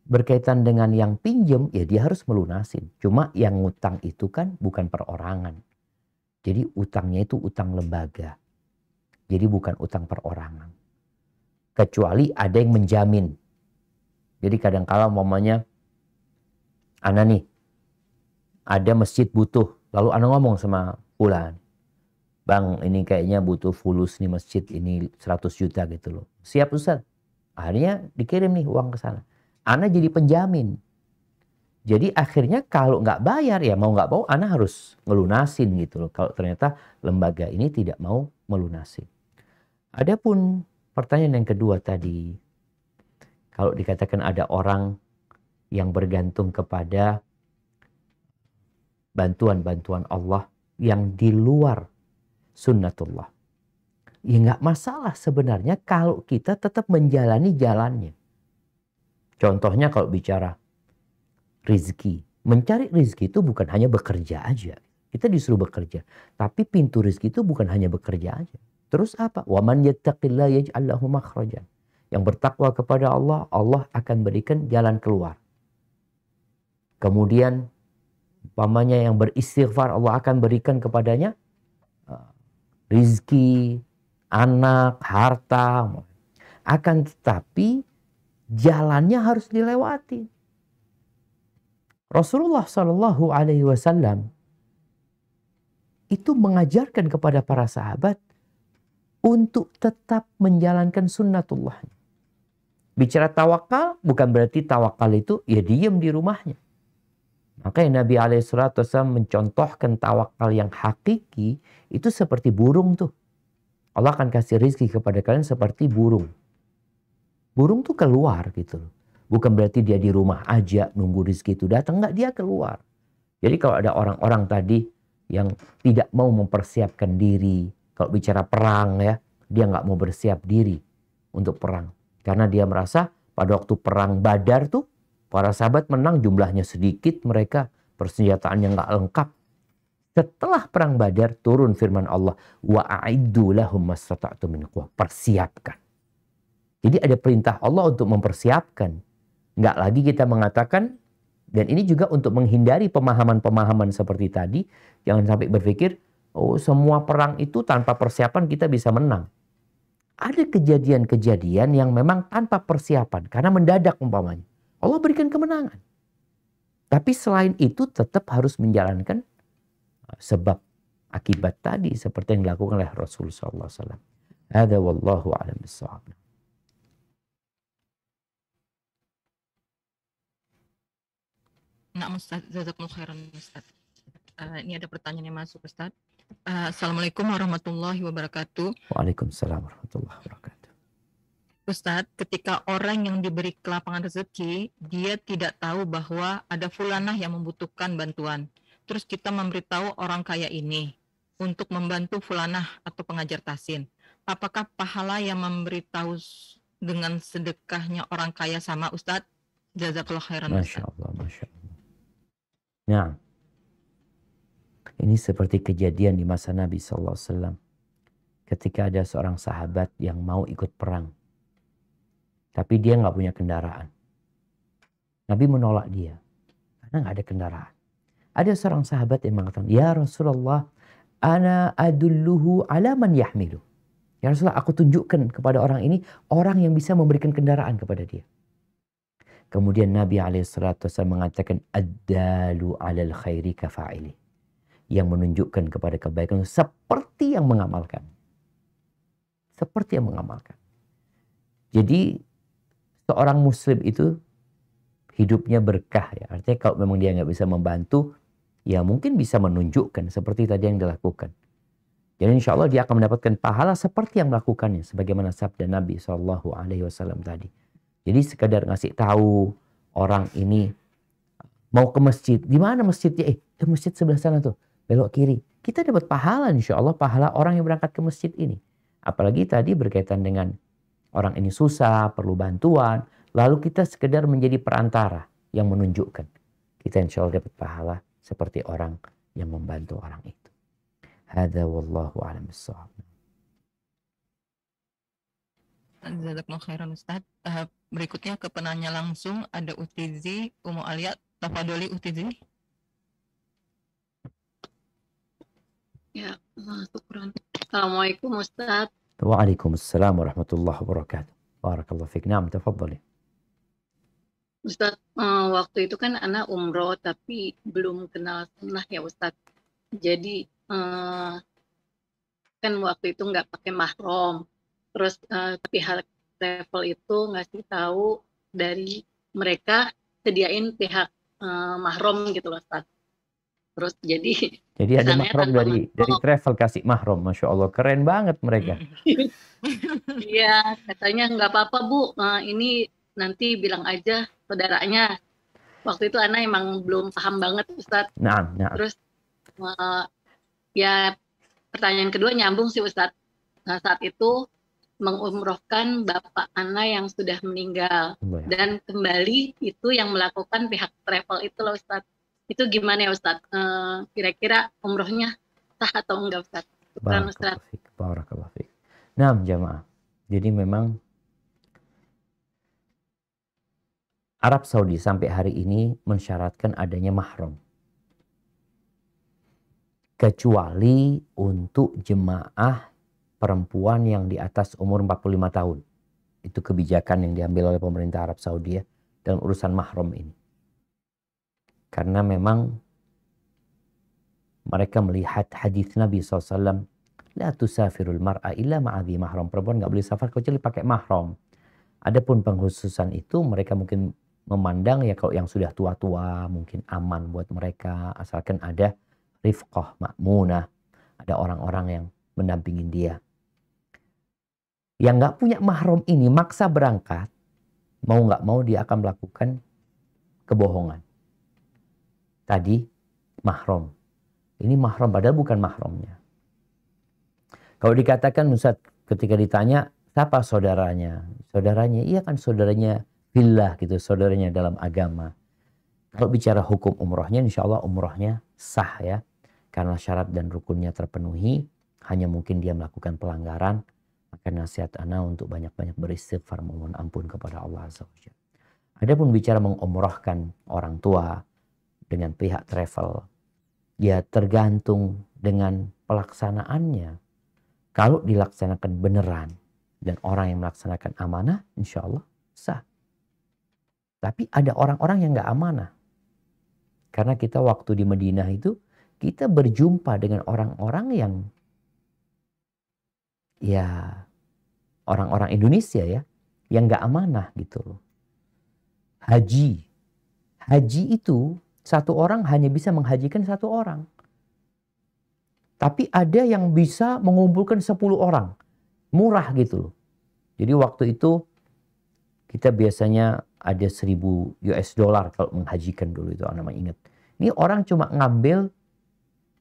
berkaitan dengan yang pinjem, ya dia harus melunasin. Cuma yang ngutang itu kan bukan perorangan. Jadi utangnya itu utang lembaga. Jadi bukan utang perorangan. Kecuali ada yang menjamin. Jadi kadang-kala umpamanya, Ana nih, ada masjid butuh. Lalu Ana ngomong sama Fulan, Bang ini kayaknya butuh fulus nih masjid ini 100 juta gitu loh. Siap Ustaz. Akhirnya dikirim nih uang ke sana. Ana jadi penjamin. Jadi akhirnya kalau nggak bayar ya mau nggak mau Ana harus ngelunasin gitu loh. Kalau ternyata lembaga ini tidak mau melunasin. Adapun pertanyaan yang kedua tadi. Kalau dikatakan ada orang yang bergantung kepada bantuan-bantuan Allah yang di luar sunnatullah. Ya nggak masalah sebenarnya kalau kita tetap menjalani jalannya. Contohnya kalau bicara rizki. Mencari rizki itu bukan hanya bekerja aja. Kita disuruh bekerja. Tapi pintu rizki itu bukan hanya bekerja aja. Terus apa? Wa man yattaqillah yaj'al lahu makhrajan. Yang bertakwa kepada Allah, Allah akan berikan jalan keluar. Kemudian umpamanya yang beristighfar, Allah akan berikan kepadanya rizki, anak, harta. Akan tetapi jalannya harus dilewati. Rasulullah Shallallahu Alaihi Wasallam itu mengajarkan kepada para sahabat untuk tetap menjalankan sunnatullah. Bicara tawakal bukan berarti tawakal itu ya diem di rumahnya. Makanya Nabi SAW mencontohkan tawakal yang hakiki itu seperti burung tuh. Allah akan kasih rizki kepada kalian seperti burung. Burung tuh keluar gitu loh. Bukan berarti dia di rumah aja nunggu rizki itu datang. Enggak, dia keluar. Jadi kalau ada orang-orang tadi yang tidak mau mempersiapkan diri. Kalau bicara perang ya, dia nggak mau bersiap diri untuk perang. Karena dia merasa pada waktu perang Badar tuh, para sahabat menang jumlahnya sedikit, mereka persenjataannya nggak lengkap. Setelah perang Badar turun firman Allah, wa a'iddu lahum mastata'tum min quwwah, persiapkan. Jadi ada perintah Allah untuk mempersiapkan. Nggak lagi kita mengatakan, dan ini juga untuk menghindari pemahaman-pemahaman seperti tadi, jangan sampai berpikir, oh semua perang itu tanpa persiapan kita bisa menang. Ada kejadian-kejadian yang memang tanpa persiapan, karena mendadak umpamanya. Allah berikan kemenangan. Tapi selain itu tetap harus menjalankan sebab akibat tadi seperti yang dilakukan oleh Rasulullah SAW. Hadza wallahu a'lam bissawab. Nah, Ustaz, jazakumullah khairan Ustaz. Ini ada pertanyaan yang masuk Ustaz. Assalamualaikum warahmatullahi wabarakatuh. Waalaikumsalam warahmatullahi wabarakatuh. Ustadz, ketika orang yang diberi kelapangan rezeki, dia tidak tahu bahwa ada fulanah yang membutuhkan bantuan. Terus kita memberitahu orang kaya ini untuk membantu fulanah atau pengajar tahsin. Apakah pahala yang memberitahu dengan sedekahnya orang kaya sama Ustadz? Jazakallah khairan Ustadz. Masya Allah, Masya Allah. Nah, ini seperti kejadian di masa Nabi SAW. Ketika ada seorang sahabat yang mau ikut perang. Tapi dia nggak punya kendaraan. Nabi menolak dia. Karena nggak ada kendaraan. Ada seorang sahabat yang mengatakan, Ya Rasulullah, ana adulluhu ala man yahmilu. Ya Rasulullah, aku tunjukkan kepada orang ini, orang yang bisa memberikan kendaraan kepada dia. Kemudian Nabi SAW mengatakan, Ad-dalu alal khairi kafa'ili. Yang menunjukkan kepada kebaikan seperti yang mengamalkan. Seperti yang mengamalkan. Jadi seorang muslim itu hidupnya berkah ya. Artinya kalau memang dia nggak bisa membantu, ya mungkin bisa menunjukkan seperti tadi yang dilakukan. Jadi insya Allah dia akan mendapatkan pahala seperti yang melakukannya. Sebagaimana sabda Nabi SAW tadi. Jadi sekadar ngasih tahu, orang ini mau ke masjid. Di mana masjidnya? Ke masjid sebelah sana tuh. Belok kiri. Kita dapat pahala insya Allah. Pahala orang yang berangkat ke masjid ini. Apalagi tadi berkaitan dengan orang ini susah, perlu bantuan. Lalu kita sekedar menjadi perantara yang menunjukkan. Kita insya Allah dapat pahala seperti orang yang membantu orang itu. Hadza wallahu a'lam bissawab. Jazakumullah khairan Ustaz. Berikutnya ke penanya langsung ada Utizi Umu Alia. Tafadholi Utizi. Ya, syukran. Assalamualaikum Ustaz. Waalaikumsalam warahmatullahi wabarakatuh. Barakallahu fiik. Naam, tafadhali. Ustaz, waktu itu kan anak umroh tapi belum kenal sunnah ya Ustaz. Jadi kan waktu itu nggak pakai mahram. Terus pihak travel itu ngasih tahu dari mereka sediain pihak mahram gitu loh Ustaz. Terus jadi ada kesannya mahram tanpa dari travel kasih mahram. Masya Allah, keren banget mereka. Iya, katanya nggak apa-apa Bu, ini nanti bilang aja saudaranya. Waktu itu Ana emang belum paham banget Ustadz. Nah. Terus ya pertanyaan kedua nyambung sih Ustadz. Nah, saat itu mengumrohkan bapak Ana yang sudah meninggal. Dan kembali itu yang melakukan pihak travel itu loh Ustadz. Itu gimana ya Ustadz? Kira-kira umrohnya sah atau enggak Ustadz? Barakallahu fiik. Nah jamaah. Jadi memang Arab Saudi sampai hari ini mensyaratkan adanya mahram. Kecuali untuk jemaah perempuan yang di atas umur 45 tahun. Itu kebijakan yang diambil oleh pemerintah Arab Saudi ya, dalam urusan mahram ini. Karena memang mereka melihat hadis Nabi SAW, la tusafirul mar'a illa ma'adhi mahram. Perempuan nggak boleh safar kecuali pakai mahram. Adapun pengkhususan itu mereka mungkin memandang ya kalau yang sudah tua-tua mungkin aman buat mereka asalkan ada rifqah ma'munah, ada orang-orang yang mendampingin dia. Yang nggak punya mahram ini maksa berangkat, mau nggak mau dia akan melakukan kebohongan. Tadi mahram, ini mahram padahal bukan mahramnya. Kalau dikatakan Ustaz ketika ditanya siapa saudaranya, iya kan saudaranya billah gitu, saudaranya dalam agama. Kalau bicara hukum umrohnya, insya Allah umrohnya sah ya. Karena syarat dan rukunnya terpenuhi, hanya mungkin dia melakukan pelanggaran, maka nasihat ana untuk banyak-banyak beristighfar memohon ampun kepada Allah Azza wa Jalla. Adapun bicara mengumrohkan orang tua dengan pihak travel, ya tergantung dengan pelaksanaannya. Kalau dilaksanakan beneran dan orang yang melaksanakan amanah, insya Allah sah. Tapi ada orang-orang yang nggak amanah. Karena kita waktu di Madinah itu, kita berjumpa dengan orang-orang yang ya orang-orang Indonesia ya, yang nggak amanah gitu loh. Haji itu satu orang hanya bisa menghajikan satu orang. Tapi ada yang bisa mengumpulkan 10 orang. Murah gitu loh. Jadi waktu itu kita biasanya ada 1.000 US dollar kalau menghajikan dulu itu, anak ingat. Ini orang cuma ngambil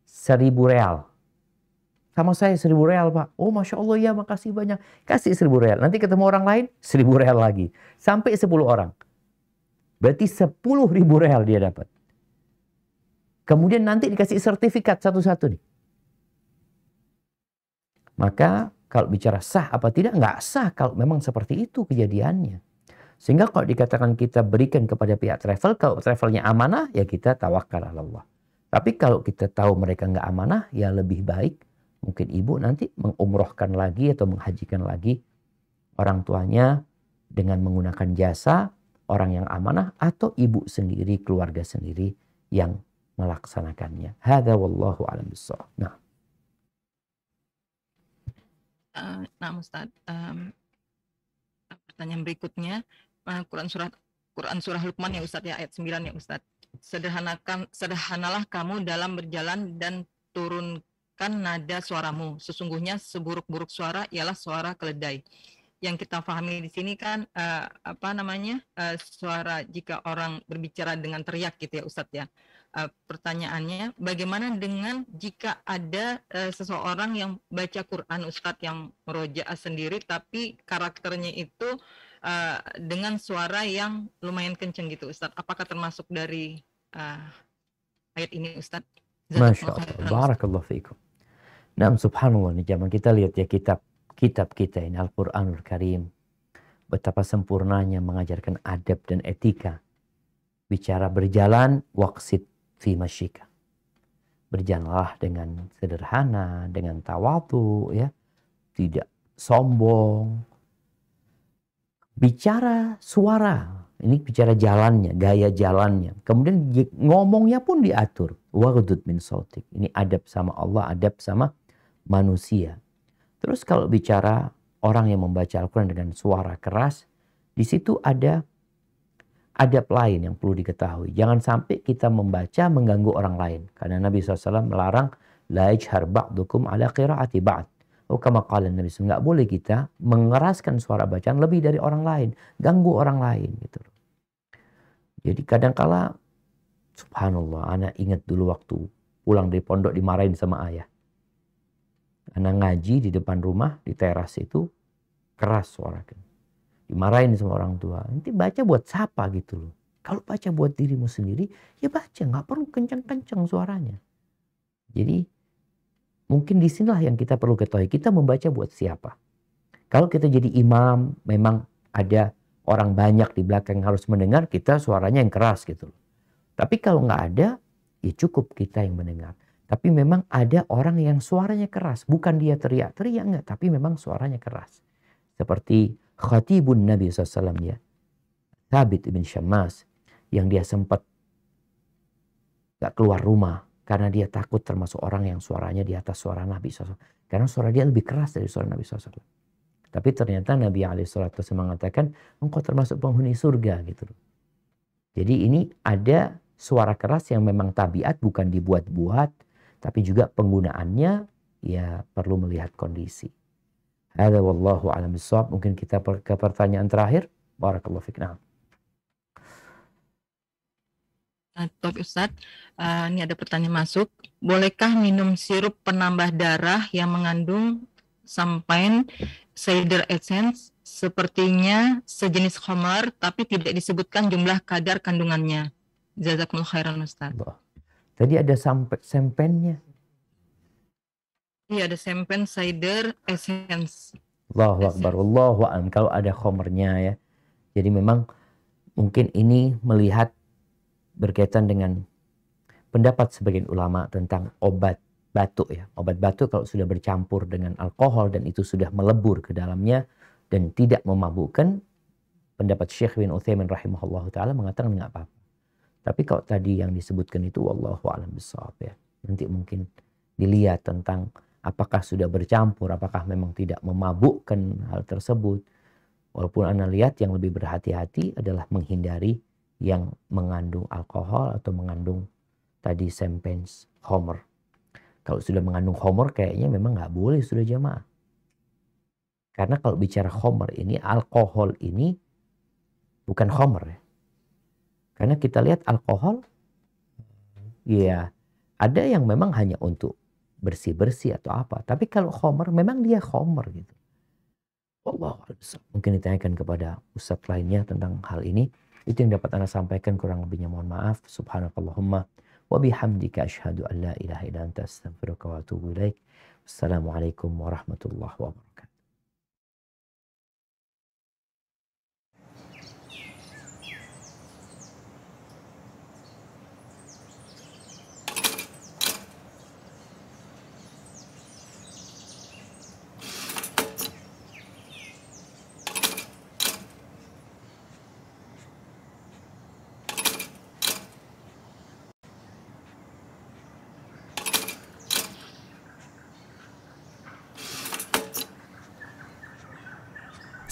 1.000 real. Sama saya 1.000 real Pak. Oh Masya Allah ya makasih banyak. Kasih 1.000 real. Nanti ketemu orang lain 1.000 real lagi. Sampai 10 orang. Berarti 10.000 real dia dapat. Kemudian nanti dikasih sertifikat satu-satu nih. Maka kalau bicara sah apa tidak, nggak sah kalau memang seperti itu kejadiannya. Sehingga kalau dikatakan kita berikan kepada pihak travel, kalau travelnya amanah, ya kita tawakal ala Allah. Tapi kalau kita tahu mereka nggak amanah, ya lebih baik mungkin ibu nanti mengumrohkan lagi atau menghajikan lagi orang tuanya dengan menggunakan jasa orang yang amanah atau ibu sendiri, keluarga sendiri yang melaksanakannya. Hadza wallahu a'lam bissawab. Nah. Nah Ustaz, pertanyaan berikutnya, Quran surah Luqman ya Ustaz ya, ayat 9 ya Ustaz. Sederhanalah kamu dalam berjalan dan turunkan nada suaramu. Sesungguhnya seburuk-buruk suara ialah suara keledai. yang kita pahami di sini kan suara jika orang berbicara dengan teriak gitu ya Ustadz ya. Pertanyaannya, bagaimana dengan jika ada seseorang yang baca Quran Ustadz yang merojaah sendiri tapi karakternya itu dengan suara yang lumayan kenceng gitu Ustadz, apakah termasuk dari ayat ini Ustadz? Masya Allah, barakallahu fiikum. Nah, subhanallah, nih zaman kita lihat ya kitab kita ini Al-Quranul Karim, betapa sempurnanya mengajarkan adab dan etika. Bicara berjalan, waqsid fi masyika. Berjalanlah dengan sederhana, dengan tawadhu, ya, tidak sombong. Bicara suara, ini bicara jalannya, gaya jalannya. Kemudian ngomongnya pun diatur. Waghdud min sautik. Ini adab sama Allah, adab sama manusia. Terus kalau bicara orang yang membaca Al-Quran dengan suara keras, di situ ada adab lain yang perlu diketahui. Jangan sampai kita membaca mengganggu orang lain. Karena Nabi SAW melarang, la yajhar ba'dukum ala qira'ati ba'd. Kama qala Nabi SAW, nggak boleh kita mengeraskan suara bacaan lebih dari orang lain. Ganggu orang lain. Gitu. Jadi kadangkala, subhanallah, anak ingat dulu waktu pulang dari pondok dimarahin sama ayah. Anak ngaji di depan rumah, di teras itu, keras suarakan. Dimarahin sama orang tua. Nanti baca buat siapa gitu loh. Kalau baca buat dirimu sendiri, ya baca. Nggak perlu kencang-kencang suaranya. Jadi, mungkin disinilah yang kita perlu ketahui. Kita membaca buat siapa. Kalau kita jadi imam, memang ada orang banyak di belakang yang harus mendengar, kita suaranya yang keras gitu loh. Tapi kalau nggak ada, ya cukup kita yang mendengar. Tapi memang ada orang yang suaranya keras. Bukan dia teriak-teriak enggak. Tapi memang suaranya keras. Seperti khatibun Nabi SAW ya. Thabit ibn Syammas. Yang dia sempat gak keluar rumah. Karena dia takut termasuk orang yang suaranya di atas suara Nabi SAW. Karena suara dia lebih keras dari suara Nabi SAW. Tapi ternyata Nabi SAW mengatakan, engkau termasuk penghuni surga gitu. Jadi ini ada suara keras yang memang tabiat, bukan dibuat-buat. Tapi juga penggunaannya ya perlu melihat kondisi. Hadza wallahu a'lam bissawab. Mungkin kita ke pertanyaan terakhir. Barakallahu fiik. Top Ustadz, ini ada pertanyaan masuk. Bolehkah minum sirup penambah darah yang mengandung sampai cider essence? Sepertinya sejenis khamar, tapi tidak disebutkan jumlah kadar kandungannya. Jazakumullah khairan Ustadz. Tadi ada sempennya. Iya, ada sempen cider essence. Allahu Akbar, Allahu a'lam. Kalau ada khamrnya ya. Jadi memang mungkin ini melihat berkaitan dengan pendapat sebagian ulama tentang obat batuk ya. Obat batuk kalau sudah bercampur dengan alkohol dan itu sudah melebur ke dalamnya dan tidak memabukkan, pendapat Syekh bin Utsaimin rahimahullah ta'ala mengatakan nggak apa-apa. Tapi kalau tadi yang disebutkan itu wallahu a'lam bishawab ya. Nanti mungkin dilihat tentang apakah sudah bercampur, apakah memang tidak memabukkan hal tersebut. Walaupun Anda lihat yang lebih berhati-hati adalah menghindari yang mengandung alkohol atau mengandung tadi sempens, khamr. Kalau sudah mengandung khamr kayaknya memang nggak boleh sudah jamaah. Karena kalau bicara khamr ini, alkohol ini bukan khamr ya. Karena kita lihat alkohol, ya ada yang memang hanya untuk bersih-bersih atau apa. Tapi kalau khamr, memang dia khamr gitu. Allah, mungkin ditanyakan kepada ustadz lainnya tentang hal ini. Itu yang dapat Anda sampaikan, kurang lebihnya mohon maaf. Subhanakallahumma wa bihamdika asyhadu an la ilaha illa anta astaghfiruka wa atubu ilaik. Wassalamualaikum warahmatullahi wabarakatuh.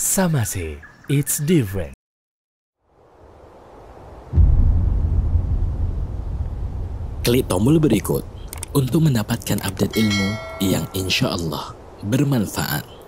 Samase, it's different. Klik tombol berikut untuk mendapatkan update ilmu yang insya Allah bermanfaat.